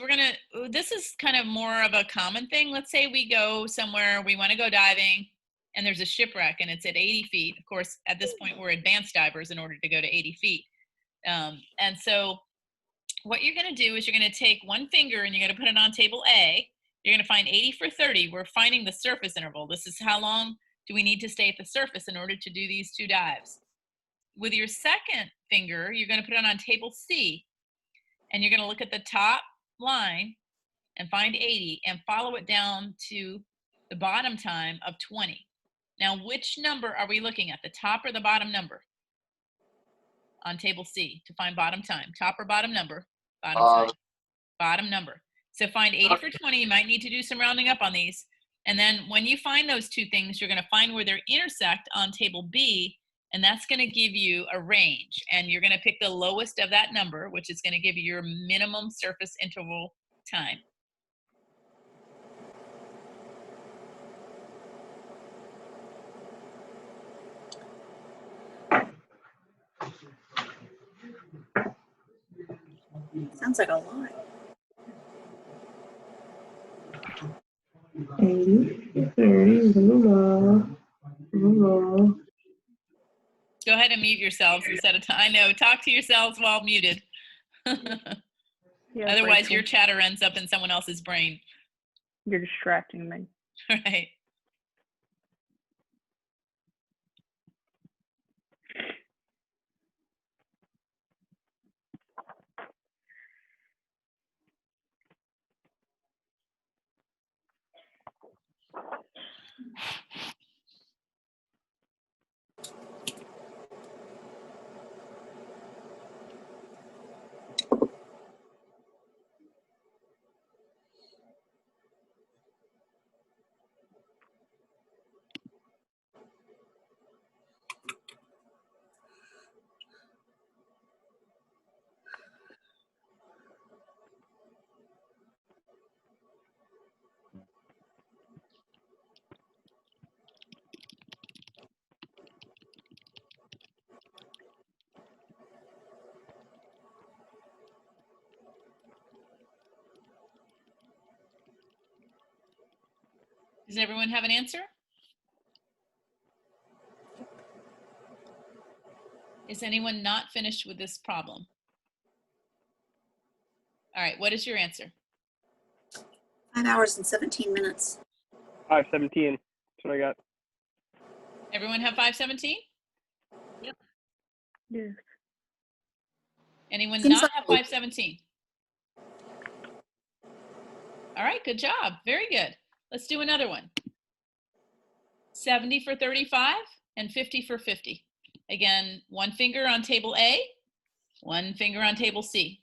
S1: this is kind of more of a common thing. Let's say we go somewhere, we want to go diving, and there's a shipwreck and it's at 80 feet. Of course, at this point, we're advanced divers in order to go to 80 feet. And so what you're going to do is you're going to take one finger and you're going to put it on table A. You're going to find 80 for 30. We're finding the surface interval. This is how long do we need to stay at the surface in order to do these 2 dives. With your second finger, you're going to put it on table C. And you're going to look at the top line and find 80 and follow it down to the bottom time of 20. Now, which number are we looking at, the top or the bottom number on table C to find bottom time? Top or bottom number? Bottom time. Bottom number. So find 80 for 20. You might need to do some rounding up on these. And then when you find those 2 things, you're going to find where they intersect on table B. And that's going to give you a range. And you're going to pick the lowest of that number, which is going to give you your minimum surface interval time.
S3: Sounds like a lot.
S7: 80, 30, blah, blah, blah.
S1: Go ahead and mute yourselves instead of I know, talk to yourselves while muted.
S6: Yeah,
S1: Otherwise,
S6: Rachel,
S1: your chatter ends up in someone else's brain.
S6: you're distracting me.
S1: Right. Does everyone have an answer? Is anyone not finished with this problem? All right, what is your answer?
S3: 5 hours and 17 minutes.
S2: 5:17. That's what I got.
S1: Everyone have 5:17?
S6: Yes.
S1: Anyone
S3: Seems
S1: not
S3: like
S1: have 5:17? All right, good job. Very good. Let's do another one. 70 for 35 and 50 for 50. Again, one finger on table A, one finger on table C.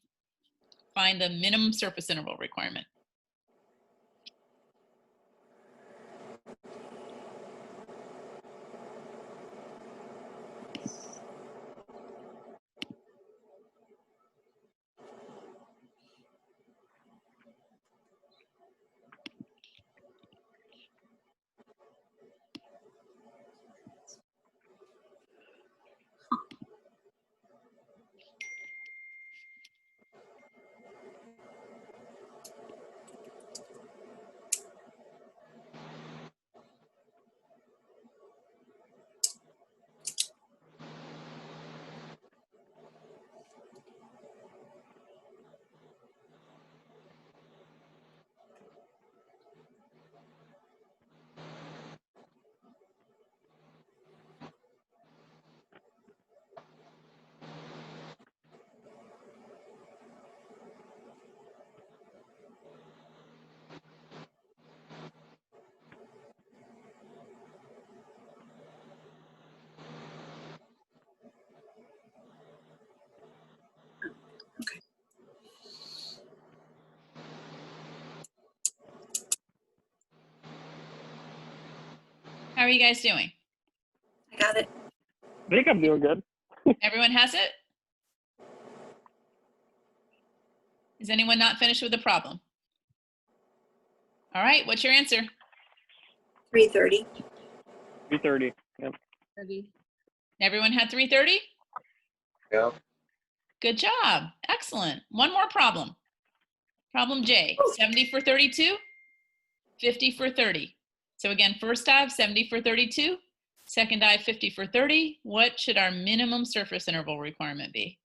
S1: Find the minimum surface interval requirement. How are you guys doing?
S3: I got it.
S2: I think I'm doing good.
S1: Everyone has it? Is anyone not finished with the problem? All right, what's your answer?
S3: 3:30.
S2: 3:30. Yep.
S1: Everyone had 3:30?
S5: Yep.
S1: Good job. Excellent. One more problem. Problem J, 70 for 32, 50 for 30. So again, first dive, 70 for 32. Second dive, 50 for 30. What should our minimum surface interval requirement be?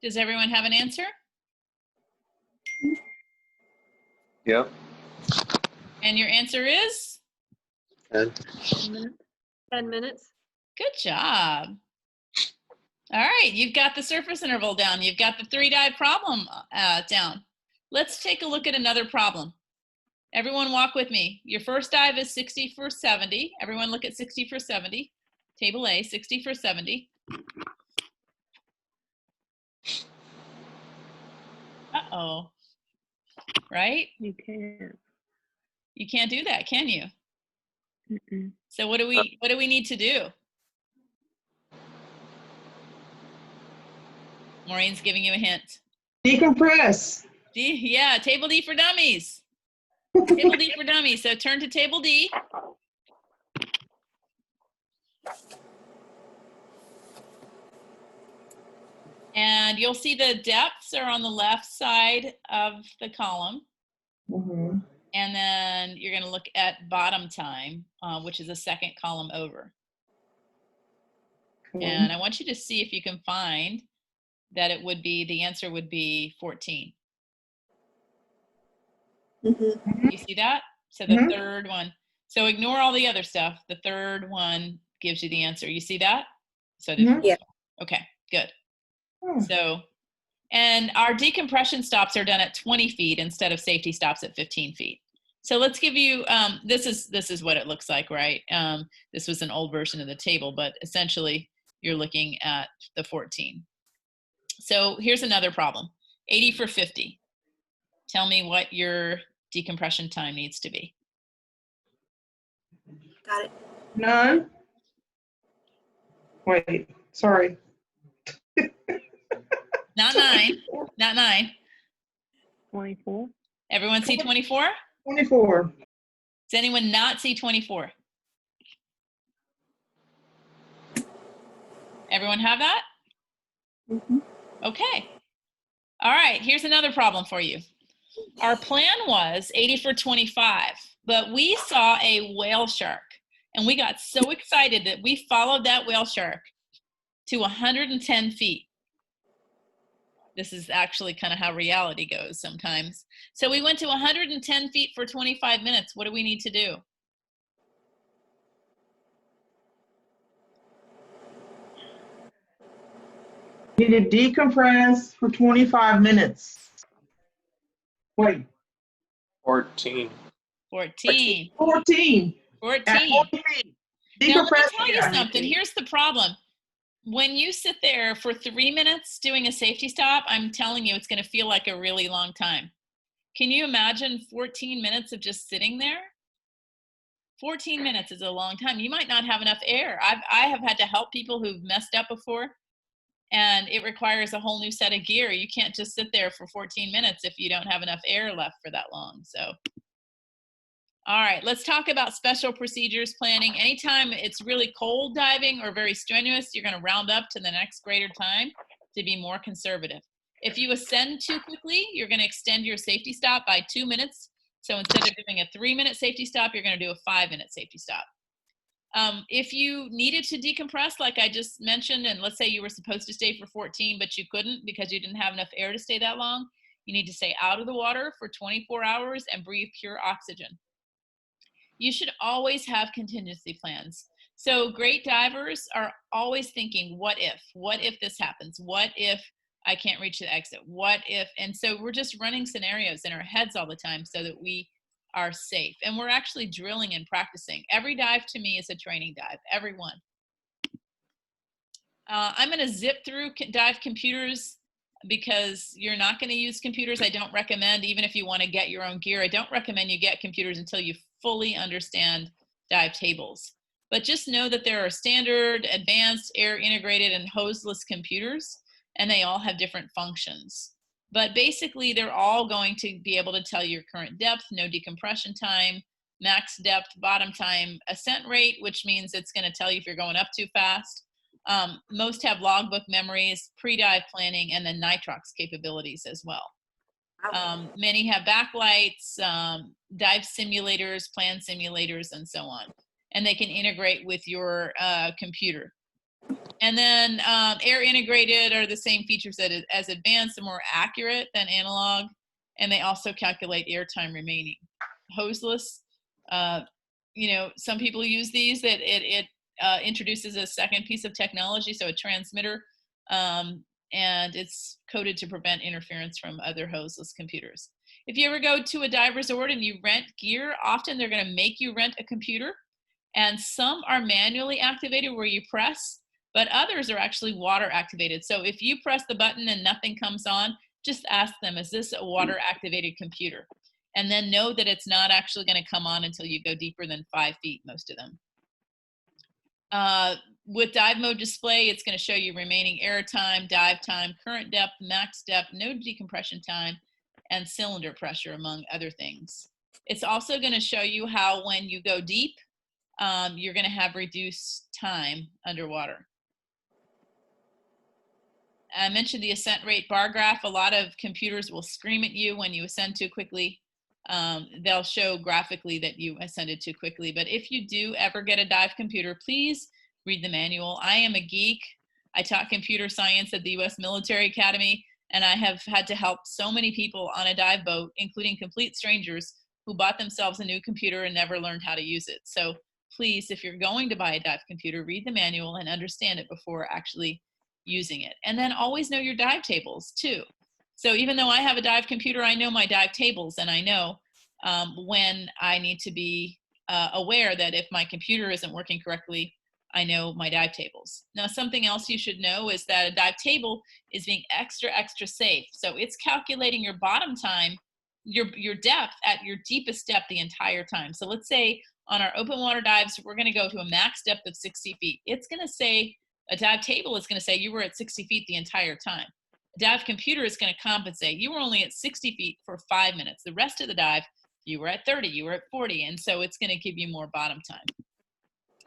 S1: Does everyone have an answer?
S5: Yep.
S1: And your answer is?
S5: 10.
S6: 10 minutes.
S4: 10 minutes.
S1: Good job. All right, you've got the surface interval down. You've got the 3-dive problem down. Let's take a look at another problem. Everyone walk with me. Your first dive is 60 for 70. Everyone look at 60 for 70. Table A, 60 for 70. Uh-oh. Right?
S6: You can't.
S1: You can't do that, can you?
S6: Mm-mm.
S1: So what do we need to do? Maureen's giving you a hint.
S7: Decompress.
S1: Yeah, table D for dummies. Table D for dummies. So turn to table D. And you'll see the depths are on the left side of the column.
S7: Mm-hmm.
S1: And then you're going to look at bottom time, which is the second column over.
S7: Okay.
S1: And I want you to see if you can find that it would be, the answer would be 14. You see that? So the third one. So ignore all the other stuff. The third one gives you the answer. You see that? So
S3: Yeah.
S1: Okay, good. So, and our decompression stops are done at 20 feet instead of safety stops at 15 feet. So let's give you, this is what it looks like, right? This was an old version of the table, but essentially you're looking at the 14. So here's another problem, 80 for 50. Tell me what your decompression time needs to be.
S3: Got it.
S7: None. Wait, sorry.
S1: Not 9, not 9.
S6: 24.
S1: Everyone see 24?
S7: 24.
S1: Does anyone not see 24? Everyone have that? Okay. All right, here's another problem for you. Our plan was 80 for 25, but we saw a whale shark, and we got so excited that we followed that whale shark to 110 feet. This is actually kind of how reality goes sometimes. So we went to 110 feet for 25 minutes. What do we need to do?
S7: You need to decompress for 25 minutes. Wait.
S10: 14.
S1: 14.
S7: 14.
S1: 14.
S7: At 40 feet.
S1: Now, let me
S7: Decompress.
S1: tell you something. Here's the problem. When you sit there for 3 minutes doing a safety stop, I'm telling you, it's going to feel like a really long time. Can you imagine 14 minutes of just sitting there? 14 minutes is a long time. You might not have enough air. I have had to help people who've messed up before, and it requires a whole new set of gear. You can't just sit there for 14 minutes if you don't have enough air left for that long. So, all right, let's talk about special procedures planning. Anytime it's really cold diving or very strenuous, you're going to round up to the next greater time to be more conservative. If you ascend too quickly, you're going to extend your safety stop by 2 minutes. So instead of doing a 3-minute safety stop, you're going to do a 5-minute safety stop. If you needed to decompress, like I just mentioned, and let's say you were supposed to stay for 14, but you couldn't because you didn't have enough air to stay that long, you need to stay out of the water for 24 hours and breathe pure oxygen. You should always have contingency plans. So great divers are always thinking, what if this happens? What if I can't reach the exit? What if? And so we're just running scenarios in our heads all the time so that we are safe. And we're actually drilling and practicing. Every dive to me is a training dive, every one. I'm going to zip through dive computers because you're not going to use computers. I don't recommend, even if you want to get your own gear, I don't recommend you get computers until you fully understand dive tables. But just know that there are standard, advanced, air integrated, and hoseless computers, and they all have different functions. But basically, they're all going to be able to tell your current depth, no decompression time, max depth, bottom time, ascent rate, which means it's going to tell you if you're going up too fast. Most have logbook memories, pre-dive planning, and then nitrox capabilities as well. Many have backlights, dive simulators, plan simulators, and so on. And they can integrate with your computer. And then air integrated are the same features as advanced and more accurate than analog. And they also calculate air time remaining. Hoseless, you know, some people use these that it introduces a second piece of technology, so a transmitter, and it's coded to prevent interference from other hoseless computers. If you ever go to a dive resort and you rent gear, often they're going to make you rent a computer, and some are manually activated where you press, but others are actually water activated. So if you press the button and nothing comes on, just ask them, is this a water activated computer? And then know that it's not actually going to come on until you go deeper than 5 feet, most of them. With dive mode display, it's going to show you remaining air time, dive time, current depth, max depth, no decompression time, and cylinder pressure, among other things. It's also going to show you how when you go deep, you're going to have reduced time underwater. I mentioned the ascent rate bar graph. A lot of computers will scream at you when you ascend too quickly. They'll show graphically that you ascended too quickly. But if you do ever get a dive computer, please read the manual. I am a geek. I taught computer science at the U.S. Military Academy, and I have had to help so many people on a dive boat, including complete strangers who bought themselves a new computer and never learned how to use it. So please, if you're going to buy a dive computer, read the manual and understand it before actually using it. And then always know your dive tables too. So even though I have a dive computer, I know my dive tables, and I know when I need to be aware that if my computer isn't working correctly, I know my dive tables. Now, something else you should know is that a dive table is being extra safe. So it's calculating your bottom time, your depth at your deepest depth the entire time. So let's say on our open water dives, we're going to go to a max depth of 60 feet. It's going to say, a dive table is going to say you were at 60 feet the entire time. A dive computer is going to compensate. You were only at 60 feet for 5 minutes. The rest of the dive, you were at 30, you were at 40, and so it's going to give you more bottom time.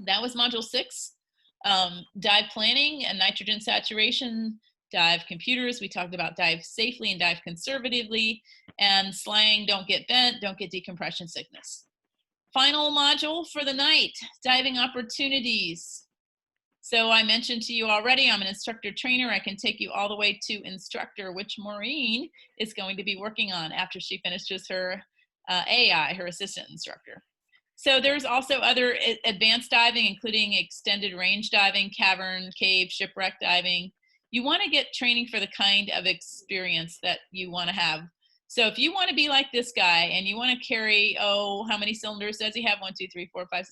S1: That was module 6. Dive planning and nitrogen saturation, dive computers. We talked about dive safely and dive conservatively, and slang, don't get bent, don't get decompression sickness. Final module for the night, diving opportunities. So I mentioned to you already, I'm an instructor trainer. I can take you all the way to instructor, which Maureen is going to be working on after she finishes her AI, her assistant instructor. So there's also other advanced diving, including extended range diving, cavern, cave, shipwreck diving. You want to get training for the kind of experience that you want to have. So if you want to be like this guy and you want to carry, how many cylinders does he have? 1, 2, 3, 4, 5,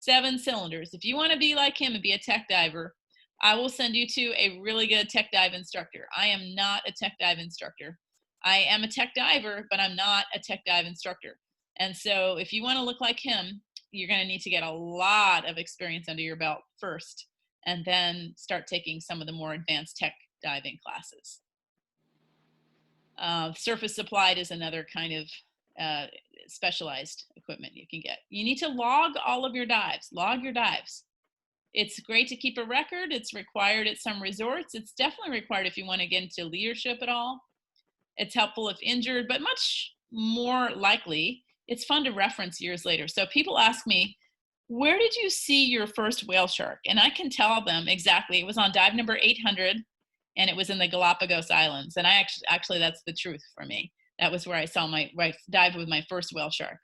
S1: 7 cylinders. If you want to be like him and be a tech diver, I will send you to a really good tech dive instructor. I am not a tech dive instructor. I am a tech diver, but I'm not a tech dive instructor. And so if you want to look like him, you're going to need to get a lot of experience under your belt first, and then start taking some of the more advanced tech diving classes. Surface supplied is another kind of specialized equipment you can get. You need to log all of your dives. Log your dives. It's great to keep a record. It's required at some resorts. It's definitely required if you want to get into leadership at all. It's helpful if injured, but much more likely, it's fun to reference years later. So people ask me, where did you see your first whale shark? And I can tell them exactly. It was on dive number 800, and it was in the Galapagos Islands. And I actually that's the truth for me. That was where I saw I dived with my first whale shark.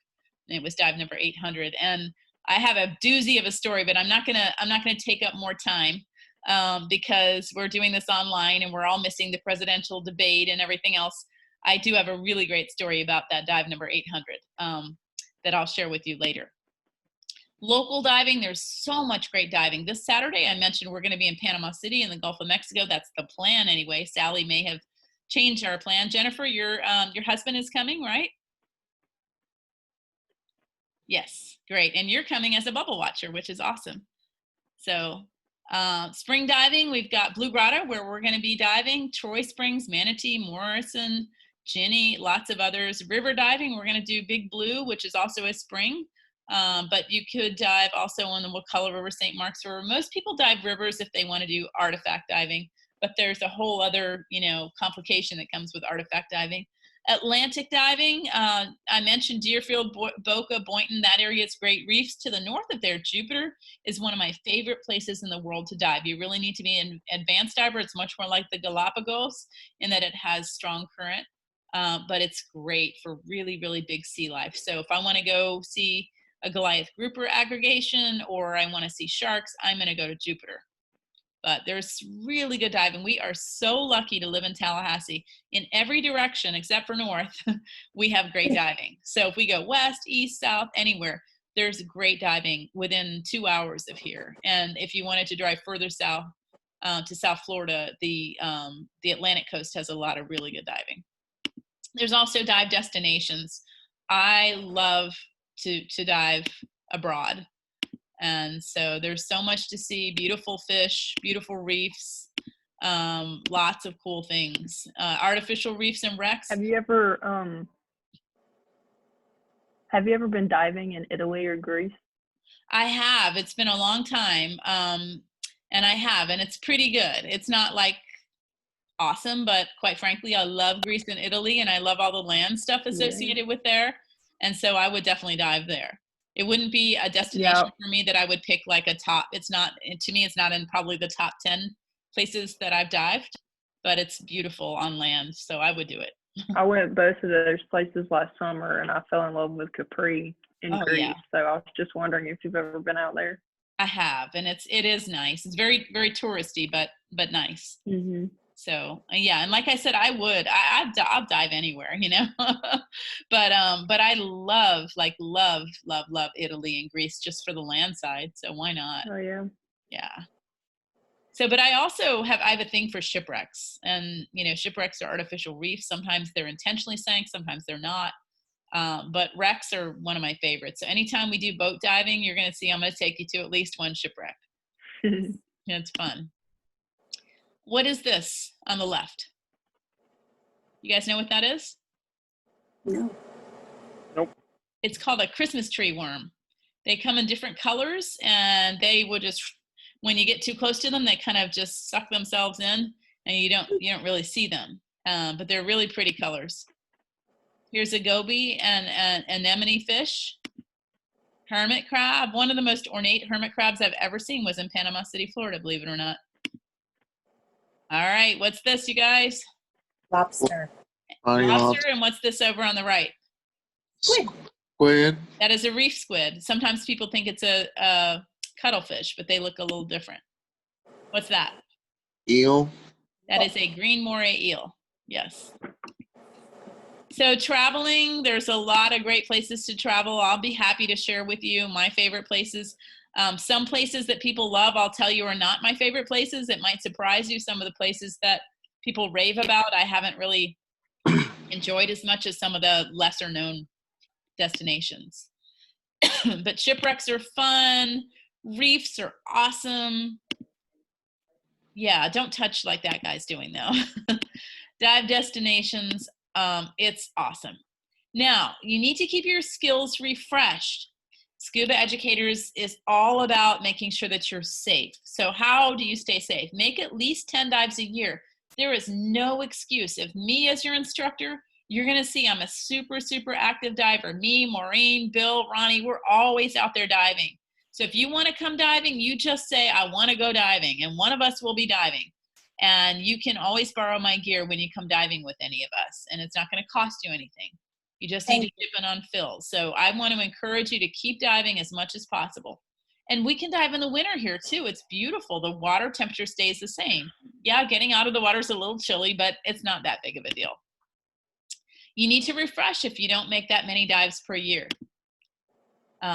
S1: And it was dive number 800. And I have a doozy of a story, but I'm not gonna take up more time because we're doing this online and we're all missing the presidential debate and everything else. I do have a really great story about that dive number 800 that I'll share with you later. Local diving, there's so much great diving. This Saturday, I mentioned we're going to be in Panama City in the Gulf of Mexico. That's the plan anyway. Sally may have changed our plan. Jennifer, your husband is coming, right? Yes, great. And you're coming as a bubble watcher, which is awesome. So spring diving, we've got Blue Grotto, where we're going to be diving, Troy Springs, Manatee, Morrison, Ginny, lots of others. River diving, we're going to do Big Blue, which is also a spring. But you could dive also on the Wakulla River, St. Mark's River. Most people dive rivers if they want to do artifact diving, but there's a whole other, complication that comes with artifact diving. Atlantic diving, I mentioned Deerfield, Boca, Boynton, that area is great. Reefs to the north of there, Jupiter is one of my favorite places in the world to dive. You really need to be an advanced diver. It's much more like the Galapagos in that it has strong current, but it's great for really, really big sea life. So if I want to go see a Goliath grouper aggregation, or I want to see sharks, I'm going to go to Jupiter. But there's really good diving. We are so lucky to live in Tallahassee. In every direction except for north, we have great diving. So if we go west, east, south, anywhere, there's great diving within 2 hours of here. And if you wanted to drive further south to South Florida, the Atlantic coast has a lot of really good diving. There's also dive destinations. I love to dive abroad. And so there's so much to see, beautiful fish, beautiful reefs, lots of cool things. Artificial reefs and wrecks.
S6: Have you ever been diving in Italy or Greece?
S1: I have. It's been a long time. And I have, and it's pretty good. It's not like awesome, but quite frankly, I love Greece and Italy, and I love all the land stuff associated with there. And so I would definitely dive there. It wouldn't be a destination for me that I would pick like a top. It's not, to me, it's not in probably the top 10 places that I've dived, but it's beautiful on land. So I would do it.
S6: I went both of those places last summer, and I fell in love with Capri in Greece.
S1: Yeah.
S6: So I was just wondering if you've ever been out there.
S1: I have, and it is nice. It's very, very touristy, but nice.
S6: Mm-hmm.
S1: So yeah, and like I said, I'll dive anywhere, you know. but I love Italy and Greece just for the land side. So why not?
S6: Oh yeah.
S1: Yeah. So, but I have a thing for shipwrecks, and you know, shipwrecks are artificial reefs. Sometimes they're intentionally sank, sometimes they're not. But wrecks are one of my favorites. So anytime we do boat diving, you're going to see I'm going to take you to at least one shipwreck. It's fun. What is this on the left? You guys know what that is?
S3: No.
S2: Nope.
S1: It's called a Christmas tree worm. They come in different colors, and they will just, when you get too close to them, they kind of just suck themselves in, and you don't really see them. But they're really pretty colors. Here's a goby and anemone fish. Hermit crab. One of the most ornate hermit crabs I've ever seen was in Panama City, Florida, believe it or not. All right, what's this, you guys?
S3: Lobster.
S1: Lobster, and what's this over on the right?
S5: Squid.
S1: That is a reef squid. Sometimes people think it's a cuttlefish, but they look a little different. What's that?
S5: Eel.
S1: That is a green moray eel. Yes. So traveling, there's a lot of great places to travel. I'll be happy to share with you my favorite places. Some places that people love, I'll tell you, are not my favorite places. It might surprise you. Some of the places that people rave about, I haven't really enjoyed as much as some of the lesser known destinations. But shipwrecks are fun. Reefs are awesome. Yeah, don't touch like that guy's doing though. Dive destinations, it's awesome. Now, you need to keep your skills refreshed. Scuba Educators is all about making sure that you're safe. So how do you stay safe? Make at least 10 dives a year. There is no excuse. If me as your instructor, you're going to see I'm a super, super active diver. Me, Maureen, Bill, Ronnie, we're always out there diving. So if you want to come diving, you just say, I want to go diving, and one of us will be diving. And you can always borrow my gear when you come diving with any of us, and it's not going to cost you anything. You just need to chip in on fills. So I want to encourage you to keep diving as much as possible. And we can dive in the winter here too. It's beautiful. The water temperature stays the same. Yeah, getting out of the water is a little chilly, but it's not that big of a deal. You need to refresh if you don't make that many dives per year.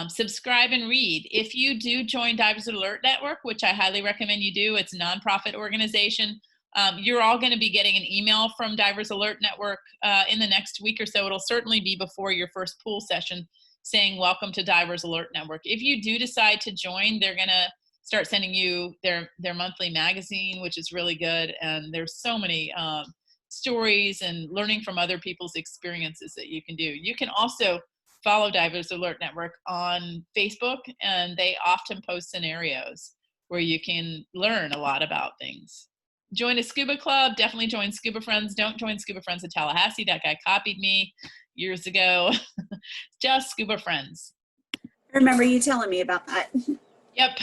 S1: Subscribe and read. If you do join Divers Alert Network, which I highly recommend you do, it's a nonprofit organization. You're all going to be getting an email from Divers Alert Network in the next week or so. It'll certainly be before your first pool session saying, welcome to Divers Alert Network. If you do decide to join, they're going to start sending you their monthly magazine, which is really good. And there's so many stories and learning from other people's experiences that you can do. You can also follow Divers Alert Network on Facebook, and they often post scenarios where you can learn a lot about things. Join a scuba club. Definitely join Scuba Friends. Don't join Scuba Friends in Tallahassee. That guy copied me years ago. Just Scuba Friends.
S3: I remember you telling me about that.
S1: Yep.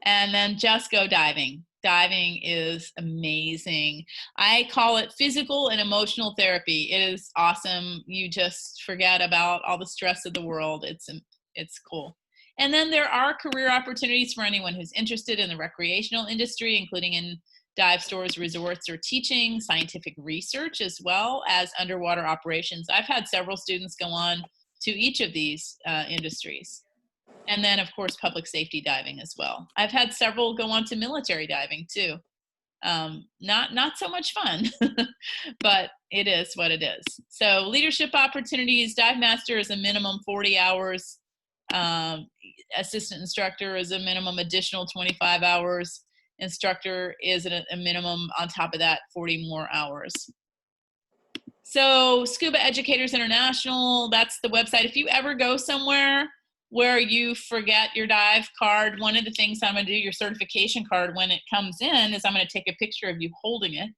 S1: And then just go diving. Diving is amazing. I call it physical and emotional therapy. It is awesome. You just forget about all the stress of the world. It's it's cool. And then there are career opportunities for anyone who's interested in the recreational industry, including in dive stores, resorts, or teaching, scientific research, as well as underwater operations. I've had several students go on to each of these industries. And then, of course, public safety diving as well. I've had several go on to military diving too. Not so much fun, but it is what it is. So leadership opportunities, dive master is a minimum 40 hours. Assistant instructor is a minimum additional 25 hours. Instructor is a minimum on top of that 40 more hours. So Scuba Educators International, that's the website. If you ever go somewhere where you forget your dive card, one of the things I'm going to do, your certification card, when it comes in, is I'm going to take a picture of you holding it.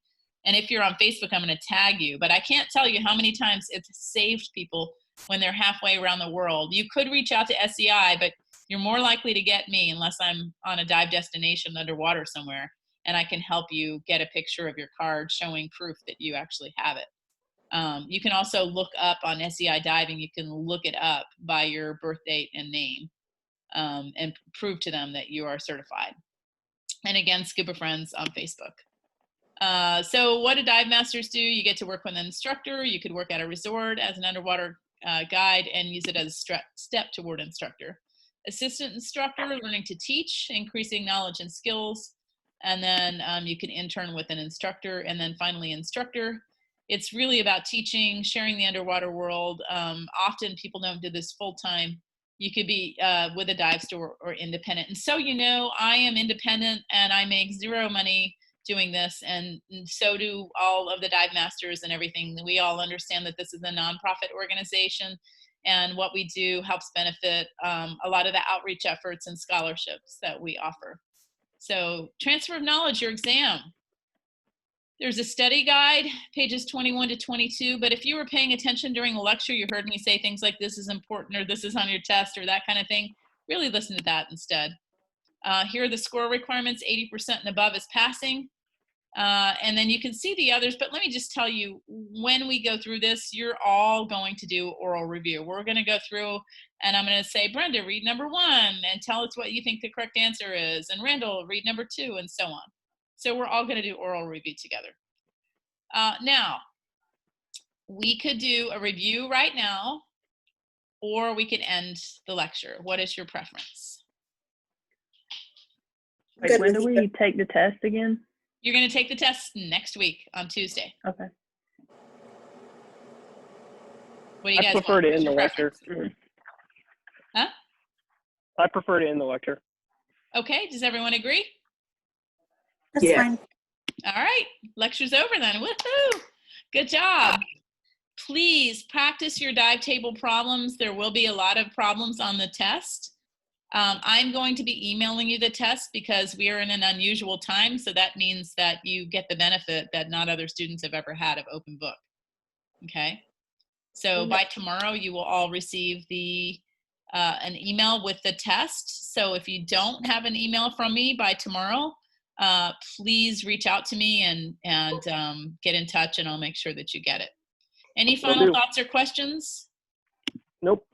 S1: And if you're on Facebook, I'm going to tag you. But I can't tell you how many times it's saved people when they're halfway around the world. You could reach out to SCI, but you're more likely to get me unless I'm on a dive destination underwater somewhere, and I can help you get a picture of your card showing proof that you actually have it. You can also look up on SCI Diving, you can look it up by your birth date and name, and prove to them that you are certified. And again, Scuba Friends on Facebook. So what do dive masters do? You get to work with an instructor. You could work at a resort as an underwater guide and use it as a step toward instructor. Assistant instructor, learning to teach, increasing knowledge and skills. And then you can intern with an instructor. And then finally, instructor. It's really about teaching, sharing the underwater world. Often people don't do this full time. You could be with a dive store or independent. And so, you know, I am independent and I make zero money doing this. And so do all of the dive masters and everything. We all understand that this is a nonprofit organization. And what we do helps benefit a lot of the outreach efforts and scholarships that we offer. So transfer of knowledge, your exam. There's a study guide, pages 21 to 22, but if you were paying attention during the lecture, you heard me say things like this is important or this is on your test or that kind of thing, really listen to that instead. Here are the score requirements, 80% and above is passing. And then you can see the others, but let me just tell you, when we go through this, you're all going to do oral review. We're going to go through and I'm going to say, Brenda, read number 1 and tell us what you think the correct answer is. And Randall, read number 2 and so on. So we're all going to do oral review together. Now, we could do a review right now, or we could end the lecture. What is your preference?
S6: Wait, when do we take the test again?
S1: You're going to take the test next week on Tuesday.
S6: Okay.
S1: What do you guys
S2: I prefer
S1: want?
S2: to end the lecture.
S1: Huh?
S2: I prefer to end the lecture.
S1: Okay, does everyone agree?
S3: That's fine.
S1: All right, lecture's over then. Woohoo! Good job. Please practice your dive table problems. There will be a lot of problems on the test. I'm going to be emailing you the test because we are in an unusual time, so that means that you get the benefit that not other students have ever had of open book. Okay? So by tomorrow, you will all receive an email with the test. So if you don't have an email from me by tomorrow, please reach out to me and get in touch, and I'll make sure that you get it. Any final thoughts or questions?
S2: Nope.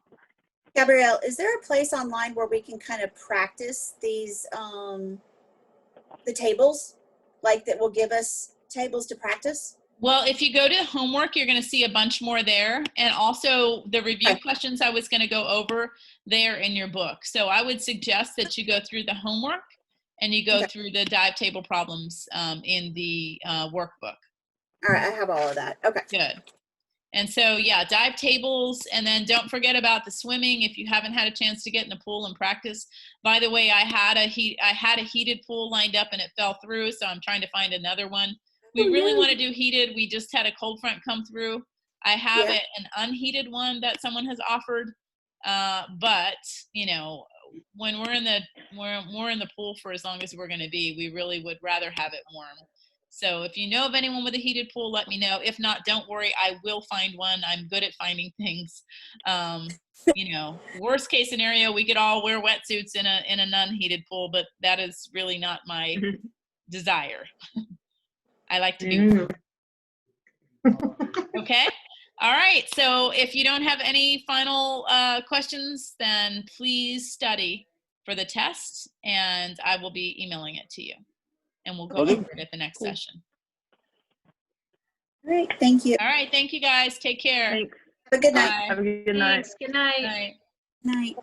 S3: Gabrielle, is there a place online where we can kind of practice these, the tables, like that will give us tables to practice?
S1: Well, if you go to homework, you're going to see a bunch more there. And also the review questions I was going to go over there in your book. So I would suggest that you go through the homework and you go through the dive table problems in the workbook.
S3: All right, I have all of that. Okay.
S1: Good. And so, yeah, dive tables, and then don't forget about the swimming if you haven't had a chance to get in the pool and practice. By the way, I had a heated pool lined up and it fell through, so I'm trying to find another one. We really want to do heated. We just had a cold front come through. I have an unheated one that someone has offered, but you know, when we're in the pool for as long as we're going to be, we really would rather have it warm. So if you know of anyone with a heated pool, let me know. If not, don't worry. I will find one. I'm good at finding things. You know, worst case scenario, we could all wear wetsuits in a non-heated pool, but that is really not my desire. I like to be warm. Okay. All right, so if you don't have any final questions, then please study for the test, and I will be emailing it to you. And we'll go over it at the next session.
S3: All right, thank you.
S1: All right, thank you guys. Take care.
S6: Thanks.
S3: Have a good night.
S1: Bye.
S6: Have a good night.
S4: Thanks. Good night.
S1: Night.
S3: Night.